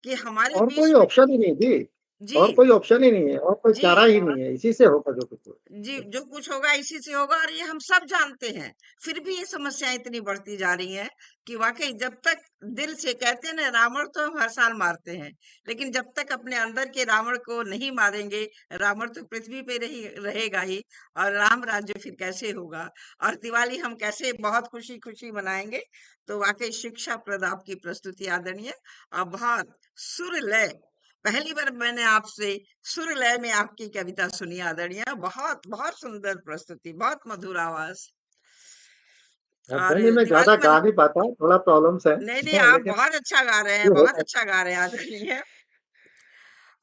[SPEAKER 1] कि हमारे
[SPEAKER 2] और कोई
[SPEAKER 1] बीच में।
[SPEAKER 2] ऑप्शन ही नहीं थी,
[SPEAKER 1] जी
[SPEAKER 2] और कोई ऑप्शन ही नहीं है, और कोई
[SPEAKER 1] जी
[SPEAKER 2] चारा ही नहीं है, इसी से होगा जो कुछ हो।
[SPEAKER 1] जी, जो कुछ होगा इसी से होगा, और ये हम सब जानते हैं। फिर भी ये समस्याएं इतनी बढ़ती जा रही हैं कि वाकई जब तक दिल से, कहते हैं ना, रावण तो हम हर साल मारते हैं, लेकिन जब तक अपने अंदर के रावण को नहीं मारेंगे, रावण तो पृथ्वी पे रहेगा ही, और राम राज्य फिर कैसे होगा, और दिवाली हम कैसे बहुत खुशी खुशी मनाएंगे। तो वाकई शिक्षाप्रद आपकी प्रस्तुति आदरणीय, और बहुत सुर लय। पहली बार मैंने आपसे सुर लय में आपकी कविता सुनी आदरणीय। बहुत बहुत सुंदर प्रस्तुति, बहुत मधुर आवाज। और
[SPEAKER 2] नहीं, मैं ज़्यादा
[SPEAKER 1] दिवाली
[SPEAKER 2] गा
[SPEAKER 1] मना।
[SPEAKER 2] नहीं पाता, थोड़ा प्रॉब्लम्स है,
[SPEAKER 1] नहीं नहीं, आप
[SPEAKER 2] लेकिन
[SPEAKER 1] बहुत अच्छा गा रहे हैं,
[SPEAKER 2] ये
[SPEAKER 1] बहुत
[SPEAKER 2] होता
[SPEAKER 1] अच्छा गा रहे हैं आदरणीय।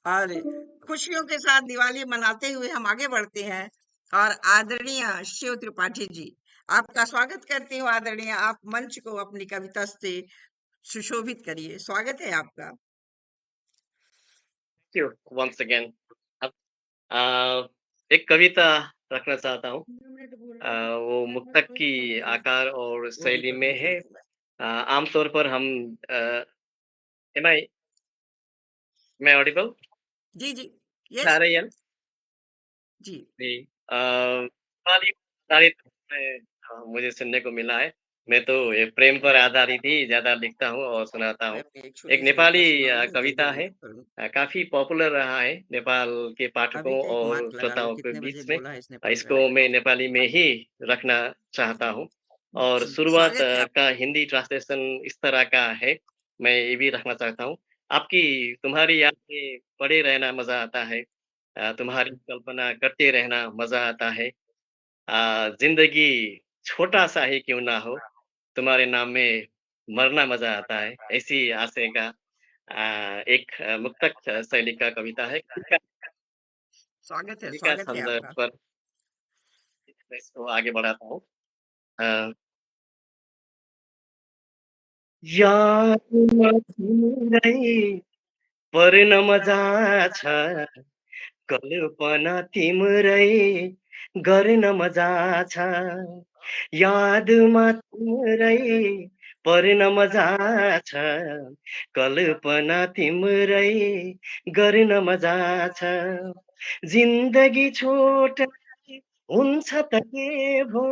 [SPEAKER 1] और खुशियों के साथ दिवाली मनाते हुए हम आगे बढ़ते हैं। और आदरणीय शिव त्रिपाठी जी, आपका स्वागत करती हूँ आदरणीय। आप मंच को अपनी कविता से सुशोभित करिए, स्वागत है आपका।
[SPEAKER 3] Thank you once again. अब एक कविता रखना चाहता हूँ। वो मुक्तक की आकार और शैली में है। आमतौर पर हम am I audible?
[SPEAKER 1] जी जी,
[SPEAKER 3] आ
[SPEAKER 1] यस
[SPEAKER 3] रही है ना?
[SPEAKER 1] जी।
[SPEAKER 3] जी। कहानी आधारित मुझे सुनने को मिला है। मैं तो ये प्रेम पर आधारित ही ज़्यादा लिखता हूँ और सुनाता
[SPEAKER 1] मैं
[SPEAKER 3] हूँ।
[SPEAKER 1] अपनी एक
[SPEAKER 3] एक
[SPEAKER 1] छोटी सी कविता
[SPEAKER 3] नेपाली
[SPEAKER 1] सुनाऊंगा,
[SPEAKER 3] कविता
[SPEAKER 1] जल्दी
[SPEAKER 3] है।
[SPEAKER 1] करूँ।
[SPEAKER 3] काफ़ी पॉपुलर रहा है नेपाल के
[SPEAKER 1] अभी
[SPEAKER 3] पाठकों
[SPEAKER 1] का एक
[SPEAKER 3] और
[SPEAKER 1] मार्क लगा लो,
[SPEAKER 3] श्रोताओं के
[SPEAKER 1] कितने बजे
[SPEAKER 3] बीच में।
[SPEAKER 1] बोला है इसने पंद्रह
[SPEAKER 3] इसको
[SPEAKER 1] मिनट
[SPEAKER 3] मैं नेपाली में ही रखना चाहता हूँ। और
[SPEAKER 1] जी,
[SPEAKER 3] शुरुआत
[SPEAKER 1] स्वागत है
[SPEAKER 3] का
[SPEAKER 1] आपका।
[SPEAKER 3] हिंदी ट्रांसलेशन इस तरह का है, मैं ये भी रखना चाहता हूँ। तुम्हारी यादें पड़े रहना मज़ा आता है। तुम्हारी कल्पना करते रहना मज़ा आता है। ज़िंदगी छोटा-सा ही क्यों ना हो, तुम्हारे नाम में मरना मज़ा आता है। ऐसी आशय का एक मुक्तक शैली का कविता है। कवि का
[SPEAKER 1] स्वागत है
[SPEAKER 3] छंद
[SPEAKER 1] आपका।
[SPEAKER 3] पर मैं इसको आगे बढ़ाता हूँ। अ, यादमा तिम्रै पर्न मजा छ, कल्पना तिम्रै गर्न मजा छ। यादमा तिम्रै पर्न मजा छ, कल्पना तिम्रै गर्न मजा छ। जिन्दगी छोटा हुन्छ त के भो,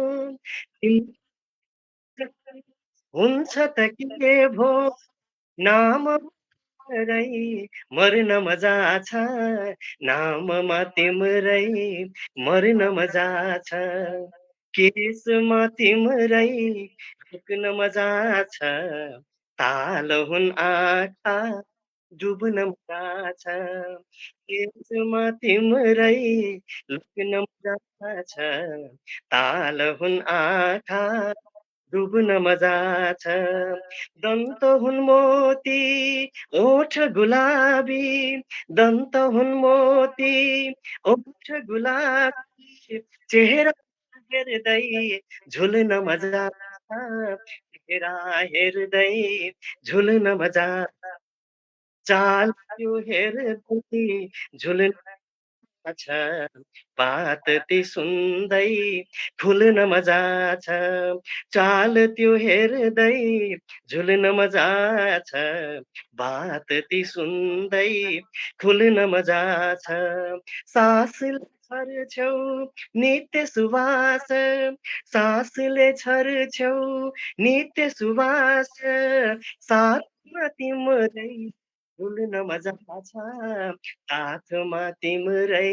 [SPEAKER 3] हुन्छ त के भो, नाम तिम्रै मर्न मजा छ, नाममा तिम्रै मर्न मजा छ। केसमा तिम्रै झुक्न मजा छ, ताल हुन् आँखा डुब्न मजा छ। केसमा तिम्रै लुक्न मजा छ, ताल हुन् आँखा डुब्न मजा छ। दन्त हुन् मोती ओठ गुलाबी, दन्त हुन् मोती ओठ गुलाबी, चेहरा हेर्दै झुल्न मजा छ, चेहरा हेर्दै झुल्न मजा, चाल त्यो हेर्दै झुल्न छ, बात ती सुन्दै खुल्न मजा छ। चाल त्यो हेर्दै झुल्न मजा छ, बात ती सुन्दै खुल्न मजा छ। सासले छर्छ्यौ नित्य सुवास, सासले छर्छ्यौ नित्य सुवास, साथमा तिम्रै डुल्न मजा छ, साथमा तिम्रै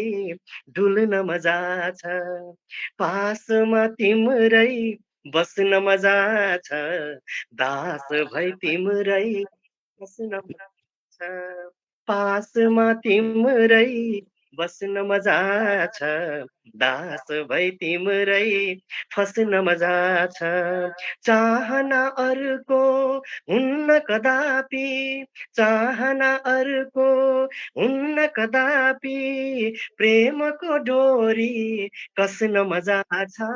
[SPEAKER 3] डुल्न मजा छ। पासमा तिम्रै बस्न मजा छ, दास भई तिम्रै बस्न मजा छ। पासमा तिम्रै बस्न मजा छ, दास भई तिम्रै फस्न मजा छ। चाहना अर्को हुन्न कदापि, चाहना अर्को हुन्न कदापि, प्रेमको डोरी कस्न मजा छ,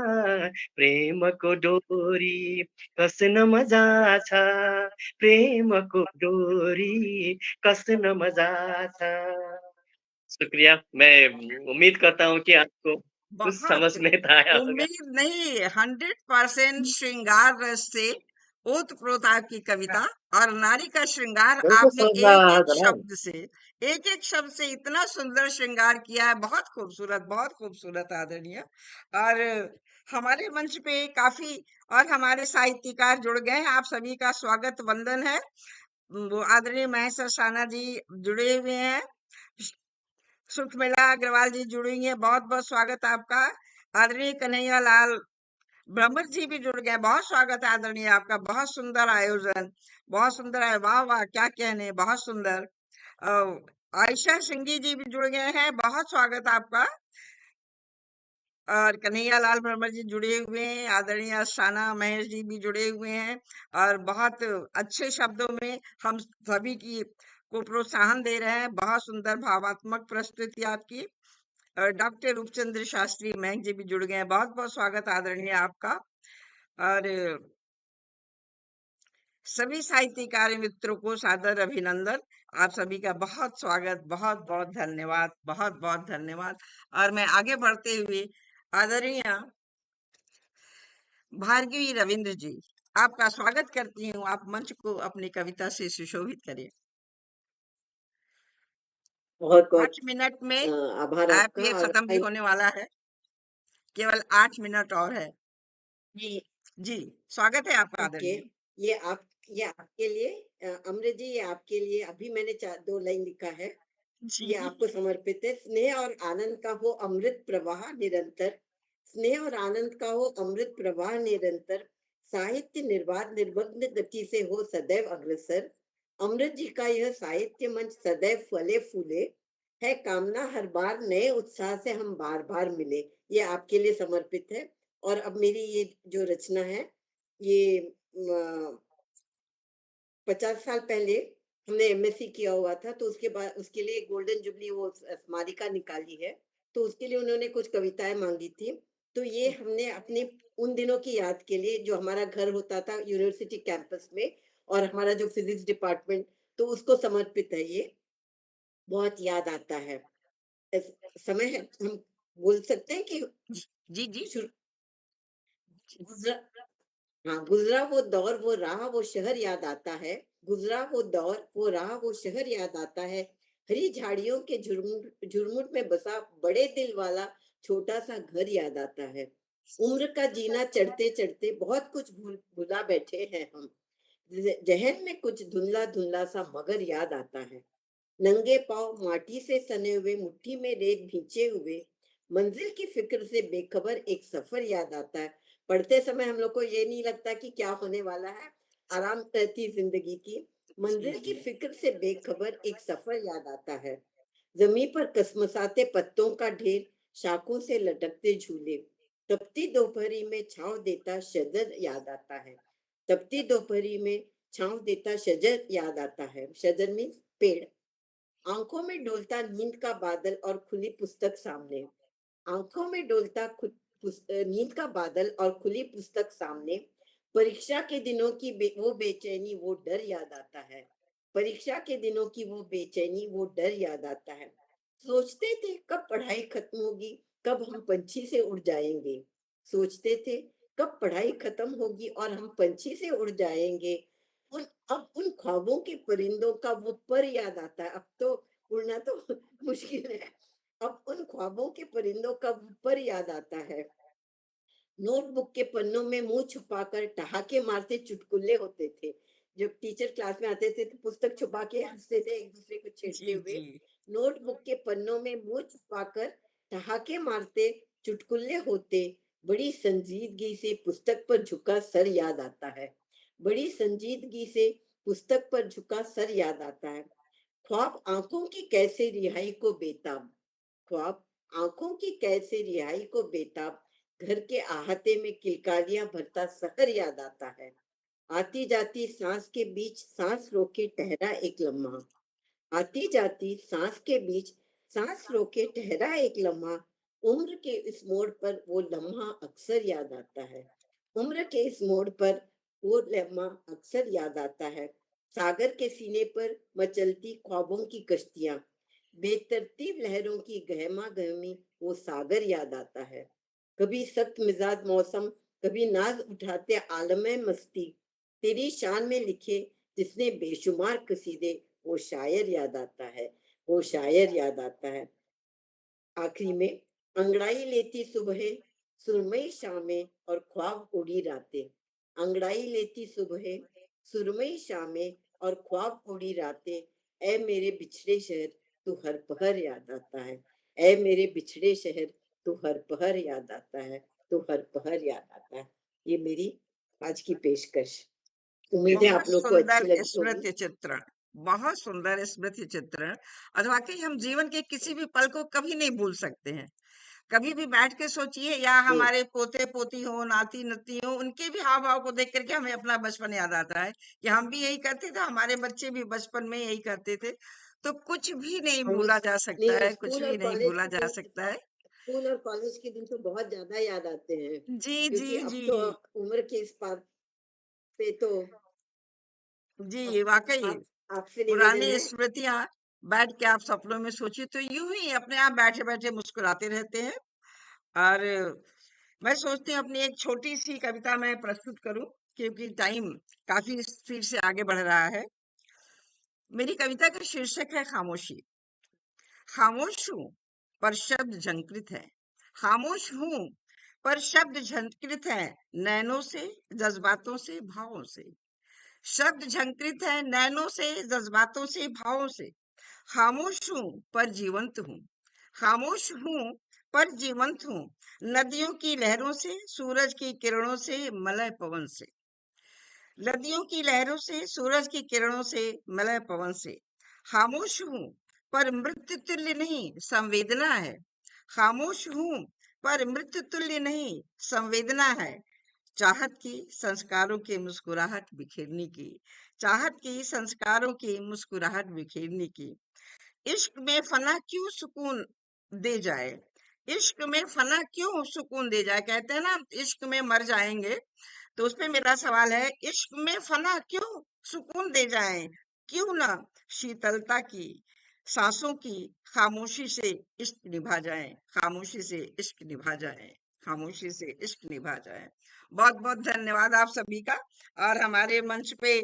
[SPEAKER 3] प्रेमको डोरी कस्न मजा छ, प्रेमको डोरी कस्न मजा छ। शुक्रिया। मैं उम्मीद करता हूँ कि आपको कुछ समझ
[SPEAKER 1] बहुत
[SPEAKER 3] में तो आया होगा।
[SPEAKER 1] उम्मीद नहीं, 100% श्रृंगार रस से ओतप्रोत आपकी कविता और नारी का श्रृंगार
[SPEAKER 2] बिल्कुल
[SPEAKER 1] आपने
[SPEAKER 2] समझ में
[SPEAKER 1] एक
[SPEAKER 2] आया है
[SPEAKER 1] एक
[SPEAKER 2] जनाब।
[SPEAKER 1] शब्द से, एक एक शब्द से इतना सुंदर श्रृंगार किया है। बहुत खूबसूरत आदरणीय। और हमारे मंच पे काफी और हमारे साहित्यकार जुड़ गए हैं। आप सभी का स्वागत वंदन है। वो आदरणीय महेश साना जी जुड़े हुए हैं, सुखमेला अग्रवाल जी जुड़ी हैं, बहुत बहुत स्वागत आपका। आदरणीय कन्हैया लाल ब्रह्मर जी भी जुड़ गए, बहुत स्वागत है आदरणीय आपका। बहुत सुंदर आयोजन, बहुत सुंदर है, वाह वाह क्या कहने, बहुत सुंदर। आयशा सिंघी जी भी जुड़ गए हैं, बहुत स्वागत आपका। और कन्हैया लाल ब्रह्मर जी जुड़े हुए हैं, आदरणीय शाना महेश जी भी जुड़े हुए हैं और बहुत अच्छे शब्दों में हम सभी की को प्रोत्साहन दे रहे हैं। बहुत सुंदर भावात्मक प्रस्तुति आपकी। डॉक्टर रूपचंद्र शास्त्री महंग जी भी जुड़ गए हैं, बहुत बहुत स्वागत आदरणीय आपका। और सभी साहित्यकार मित्रों को सादर अभिनंदन। आप सभी का बहुत स्वागत, बहुत बहुत धन्यवाद, बहुत बहुत धन्यवाद। और मैं आगे बढ़ते हुए आदरणीय भार्गवी रविंद्र जी, आपका स्वागत करती हूँ। आप मंच को अपनी कविता से सुशोभित करें।
[SPEAKER 4] बहुत
[SPEAKER 1] 8 मिनट में
[SPEAKER 4] आभार
[SPEAKER 1] आप
[SPEAKER 4] आपका।
[SPEAKER 1] ये
[SPEAKER 4] और
[SPEAKER 1] खत्म भी होने वाला है, केवल 8 मिनट और है।
[SPEAKER 4] ये
[SPEAKER 1] जी, स्वागत है आपका
[SPEAKER 4] ओके,
[SPEAKER 1] आदरणीय।
[SPEAKER 4] ये आप ये आपके लिए अमृत जी, ये आपके लिए अभी मैंने 2 लाइन लिखा है।
[SPEAKER 1] जी
[SPEAKER 4] ये आपको समर्पित है। स्नेह और आनंद का हो अमृत प्रवाह निरंतर, स्नेह और आनंद का हो अमृत प्रवाह निरंतर, साहित्य निर्बाध निर्विघ्न गति से हो सदैव अग्रसर। अमृत जी का यह साहित्य मंच सदैव फले फूले, है कामना हर बार नए उत्साह से हम बार बार मिले। ये आपके लिए समर्पित है। और अब मेरी ये जो रचना है, ये 50 साल पहले हमने एमएससी किया हुआ था, तो उसके बाद उसके लिए गोल्डन जुबली वो स्मारिका निकाली है, तो उसके लिए उन्होंने कुछ कविताएं मांगी थी। तो ये हमने अपने उन दिनों की याद के लिए, जो हमारा घर होता था यूनिवर्सिटी कैंपस में और हमारा जो फिजिक्स डिपार्टमेंट, तो उसको समर्पित है ये। बहुत याद आता है। समय है, हम बोल सकते हैं कि
[SPEAKER 1] जी जी।
[SPEAKER 4] गुजरा, हाँ, गुजरा वो दौर वो राह वो शहर याद आता है, गुजरा वो दौर वो राह वो शहर याद आता है, हरी झाड़ियों के झुरमुट झुरमुट में बसा बड़े दिल वाला छोटा सा घर याद आता है। उम्र का जीना चढ़ते चढ़ते बहुत कुछ भुला बैठे हैं हम, जहन में कुछ धुंधला धुंधला सा मगर याद आता है। नंगे पांव माटी से सने हुए, मुट्ठी में रेत भींचे हुए, मंजिल की फिक्र से बेखबर एक सफर याद आता है। पढ़ते समय हम लोग को ये नहीं लगता कि क्या होने वाला है, आराम रहती जिंदगी की।
[SPEAKER 1] जी
[SPEAKER 4] मंजिल की
[SPEAKER 1] जी।
[SPEAKER 4] फिक्र से बेखबर एक सफर याद आता है। जमीन पर कसमसाते पत्तों का ढेर, शाखों से लटकते झूले, तपती दोपहरी में छांव देता शजर याद आता है। तपती दोपहरी में छांव देता शजर याद आता है। शजर मीन्स पेड़। आंखों में डोलता नींद का बादल और खुली पुस्तक सामने, आंखों में डोलता नींद का बादल और खुली पुस्तक सामने, परीक्षा के दिनों की वो बेचैनी वो डर याद आता है। परीक्षा के दिनों की वो बेचैनी वो डर याद आता है। सोचते थे कब पढ़ाई खत्म होगी, कब हम पंछी से उड़ जाएंगे। सोचते थे कब पढ़ाई खत्म होगी और हम पंछी से उड़ जाएंगे। उन अब उन ख्वाबों के परिंदों का वो पर याद आता है। अब तो उड़ना तो मुश्किल है। अब उन ख्वाबों के परिंदों का वो पर याद आता है। नोटबुक के पन्नों में मुंह छुपाकर ठहाके मारते चुटकुले होते थे। जब टीचर क्लास में आते थे तो पुस्तक छुपा के हंसते थे एक दूसरे को छेड़ते
[SPEAKER 1] जी
[SPEAKER 4] हुए।
[SPEAKER 1] जी।
[SPEAKER 4] नोटबुक के पन्नों में मुंह छुपाकर ठहाके मारते चुटकुले होते, बड़ी संजीदगी से पुस्तक पर झुका सर याद आता है। बड़ी संजीदगी से पुस्तक पर झुका सर याद आता है। ख्वाब आंखों की कैसे रिहाई को बेताब, ख्वाब, आंखों की कैद से रिहाई को बेताब, घर के अहाते में किलकारियां भरता शहर याद आता है। आती जाती सांस के बीच सांस रोके ठहरा एक लम्हा, आती जाती सांस के बीच सांस रोके ठहरा एक लम्हा, उम्र के इस मोड़ पर वो लम्हा अक्सर याद आता है। उम्र के इस मोड़ पर वो लम्हा अक्सर याद आता है। सागर के सीने पर मचलती ख्वाबों की कश्तियां, बेतरतीब लहरों की गहमा गहमी वो सागर याद आता है। कभी सख्त मिजाज मौसम, कभी नाज उठाते आलम मस्ती, तेरी शान में लिखे जिसने बेशुमार कसीदे, वो शायर याद आता है, वो शायर याद आता है। आखिरी में, अंगड़ाई लेती सुबह, सुरमई शामें और ख्वाब उड़ी रातें, अंगड़ाई लेती सुबह, सुरमई शामें और ख्वाब उड़ी रातें, ऐ मेरे बिछड़े शहर तू हर पहर याद आता है, ऐ मेरे बिछड़े शहर तू हर पहर याद आता है, तू हर पहर याद आता है। ये मेरी आज की पेशकश, उम्मीद है
[SPEAKER 1] बहुत
[SPEAKER 4] आप लोग को अच्छी
[SPEAKER 1] सुंदर
[SPEAKER 4] लगी होगी।
[SPEAKER 1] स्मृति चित्रण, बहुत सुंदर स्मृति चित्रण। और वाकई हम जीवन के किसी भी पल को कभी नहीं भूल सकते हैं। कभी भी बैठ के सोचिए, या
[SPEAKER 4] जी,
[SPEAKER 1] हमारे पोते पोती हो, नाती नती हो, उनके भी हाव भाव को देख करके हमें अपना बचपन याद आता है कि हम भी यही करते थे, हमारे बच्चे भी बचपन में यही करते थे। तो कुछ भी नहीं
[SPEAKER 4] हम
[SPEAKER 1] भूला जा सकता
[SPEAKER 4] नहीं,
[SPEAKER 1] है, कुछ भी नहीं भूला जा सकता है।
[SPEAKER 4] स्कूल और कॉलेज के दिन तो बहुत ज्यादा याद आते हैं,
[SPEAKER 1] जी जी
[SPEAKER 4] क्योंकि अब
[SPEAKER 1] जी
[SPEAKER 4] तो उम्र के इस पार पे तो
[SPEAKER 1] जी,
[SPEAKER 4] अब
[SPEAKER 1] वाकई
[SPEAKER 4] आप आपसे निवेदन
[SPEAKER 1] पुरानी
[SPEAKER 4] है।
[SPEAKER 1] स्मृतियां बैठ के आप सपनों में सोचिए तो यूं ही अपने आप बैठे बैठे मुस्कुराते रहते हैं। और मैं सोचती हूँ अपनी एक छोटी सी कविता मैं प्रस्तुत करूं, क्योंकि टाइम काफी स्पीड से आगे बढ़ रहा है। मेरी कविता का शीर्षक है खामोशी। खामोश हूँ पर शब्द झंकृत है, खामोश हूँ पर शब्द झंकृत है, नैनों से, जज्बातों से, भावों से। शब्द झंकृत है नैनों से, जज्बातों से, भावों से। खामोश हूँ पर जीवंत हूँ, खामोश हूँ पर जीवंत हूँ, नदियों की लहरों से, सूरज की किरणों से, मलय पवन से। नदियों की लहरों से, सूरज की किरणों से, मलय पवन से। खामोश हूँ पर मृत्यु तुल्य नहीं, संवेदना है। खामोश हूँ पर मृत्यु तुल्य नहीं, संवेदना है। चाहत की, संस्कारों की मुस्कुराहट बिखेरने की, चाहत की, संस्कारों की मुस्कुराहट बिखेरने की। इश्क में फना क्यों सुकून दे जाए, इश्क में फना क्यों सुकून दे जाए, कहते हैं ना इश्क में मर जाएंगे। तो उसपे मेरा सवाल है, इश्क में फना क्यों सुकून दे जाएं, क्यों ना शीतलता की, सांसों की, खामोशी से इश्क निभा जाए, खामोशी से इश्क निभा जाए, खामोशी से इश्क निभा जाए। बहुत बहुत धन्यवाद आप सभी का। और हमारे मंच पे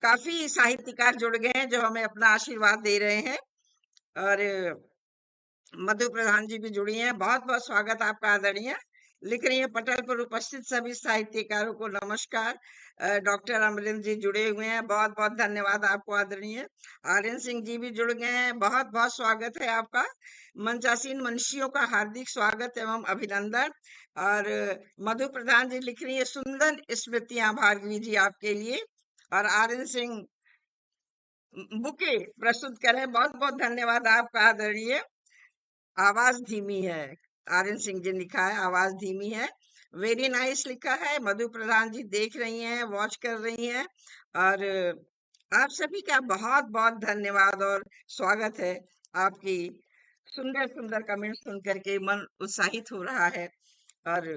[SPEAKER 1] काफी साहित्यकार जुड़ गए हैं जो हमें अपना आशीर्वाद दे रहे हैं। और मधु प्रधान जी भी जुड़ी हैं, बहुत बहुत स्वागत आपका आदरणीय। लिख रही है, पटल पर उपस्थित सभी साहित्यकारों को नमस्कार। डॉक्टर अमरिंदर जी जुड़े हुए हैं, बहुत बहुत धन्यवाद आपको आदरणीय। आर्यन सिंह जी भी जुड़ गए हैं, बहुत बहुत स्वागत है आपका। मंचासीन मनुष्यों का हार्दिक स्वागत एवं अभिनंदन। और मधु प्रधान जी लिख रही है, सुंदर स्मृतियां भार्गवी जी आपके लिए। और आर्यन सिंह बुके प्रस्तुत करें, बहुत बहुत धन्यवाद आपका आदरणीय। आवाज धीमी है, आर्यन सिंह जी लिखा है, आवाज धीमी है। वेरी नाइस लिखा है, मधु प्रधान जी देख रही हैं, वॉच कर रही हैं। और आप सभी का बहुत बहुत धन्यवाद और स्वागत है। आपकी सुंदर सुंदर कमेंट सुन करके मन उत्साहित हो रहा है। और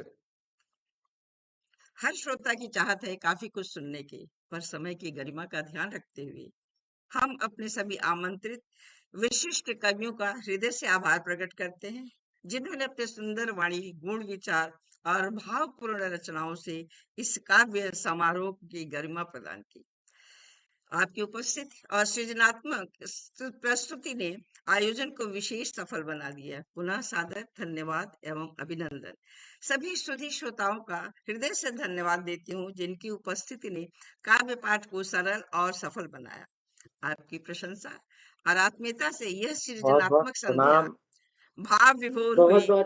[SPEAKER 1] हर श्रोता की चाहत है काफी कुछ सुनने की, पर समय की गरिमा का ध्यान रखते हुए हम अपने सभी आमंत्रित विशिष्ट कवियों का हृदय से आभार प्रकट करते हैं, जिन्होंने अपने सुंदर वाणी, गुण विचार और भावपूर्ण रचनाओं से इस काव्य समारोह की गरिमा प्रदान की। आपकी उपस्थिति और सृजनात्मक प्रस्तुति ने आयोजन को विशेष सफल बना दिया। पुनः सादर धन्यवाद एवं अभिनंदन। सभी सुधी श्रोताओं का हृदय से धन्यवाद देती हूँ, जिनकी उपस्थिति ने काव्य पाठ को सरल और सफल बनाया। आपकी प्रशंसा और आत्मीयता से यह
[SPEAKER 2] बहुत बहुत
[SPEAKER 1] सृजनात्मक संध्या
[SPEAKER 2] प्रणाम।
[SPEAKER 1] भाव विभोर
[SPEAKER 2] बहुत
[SPEAKER 1] हुई।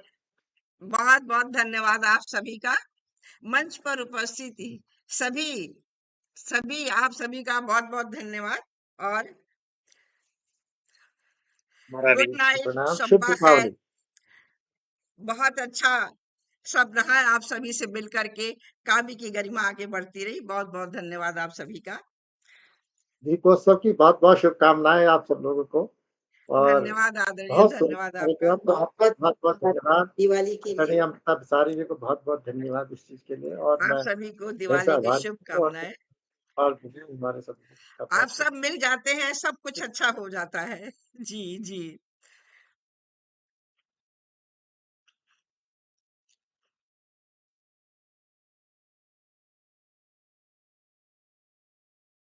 [SPEAKER 2] बहुत
[SPEAKER 1] बहुत बहुत धन्यवाद आप सभी का। मंच पर उपस्थिति सभी सभी आप सभी का बहुत बहुत धन्यवाद। और
[SPEAKER 3] हमारा भी
[SPEAKER 1] गुड नाइट,
[SPEAKER 2] प्रणाम, शुभ
[SPEAKER 1] शब्बा खैर।
[SPEAKER 2] दीपावली।
[SPEAKER 1] बहुत अच्छा शब्द रहा आप सभी से मिल करके, काव्य की गरिमा आगे बढ़ती रही। बहुत बहुत धन्यवाद आप सभी का।
[SPEAKER 2] दीपोत्सव की बहुत-बहुत शुभकामनाएँ आप सब लोगों को और
[SPEAKER 1] धन्यवाद आदरणीय,
[SPEAKER 2] बहुत सुंदर
[SPEAKER 1] धन्यवाद आपका।
[SPEAKER 2] कार्यक्रम आपका बहुत-बहुत धन्यवाद।
[SPEAKER 4] दिवाली के लिए
[SPEAKER 2] आदरणीय अमृता विसारी जी को बहुत-बहुत धन्यवाद इस चीज़ के लिए और
[SPEAKER 1] आप
[SPEAKER 2] मैं
[SPEAKER 1] सभी को
[SPEAKER 2] हृदय से
[SPEAKER 1] दिवाली की
[SPEAKER 2] आभारी हूँ
[SPEAKER 1] शुभकामनाएं।
[SPEAKER 2] और मुझे हमारे सब का
[SPEAKER 1] आप
[SPEAKER 2] बहुत-बहुत
[SPEAKER 1] सब मिल जाते हैं, सब कुछ अच्छा हो जाता है। जी, जी।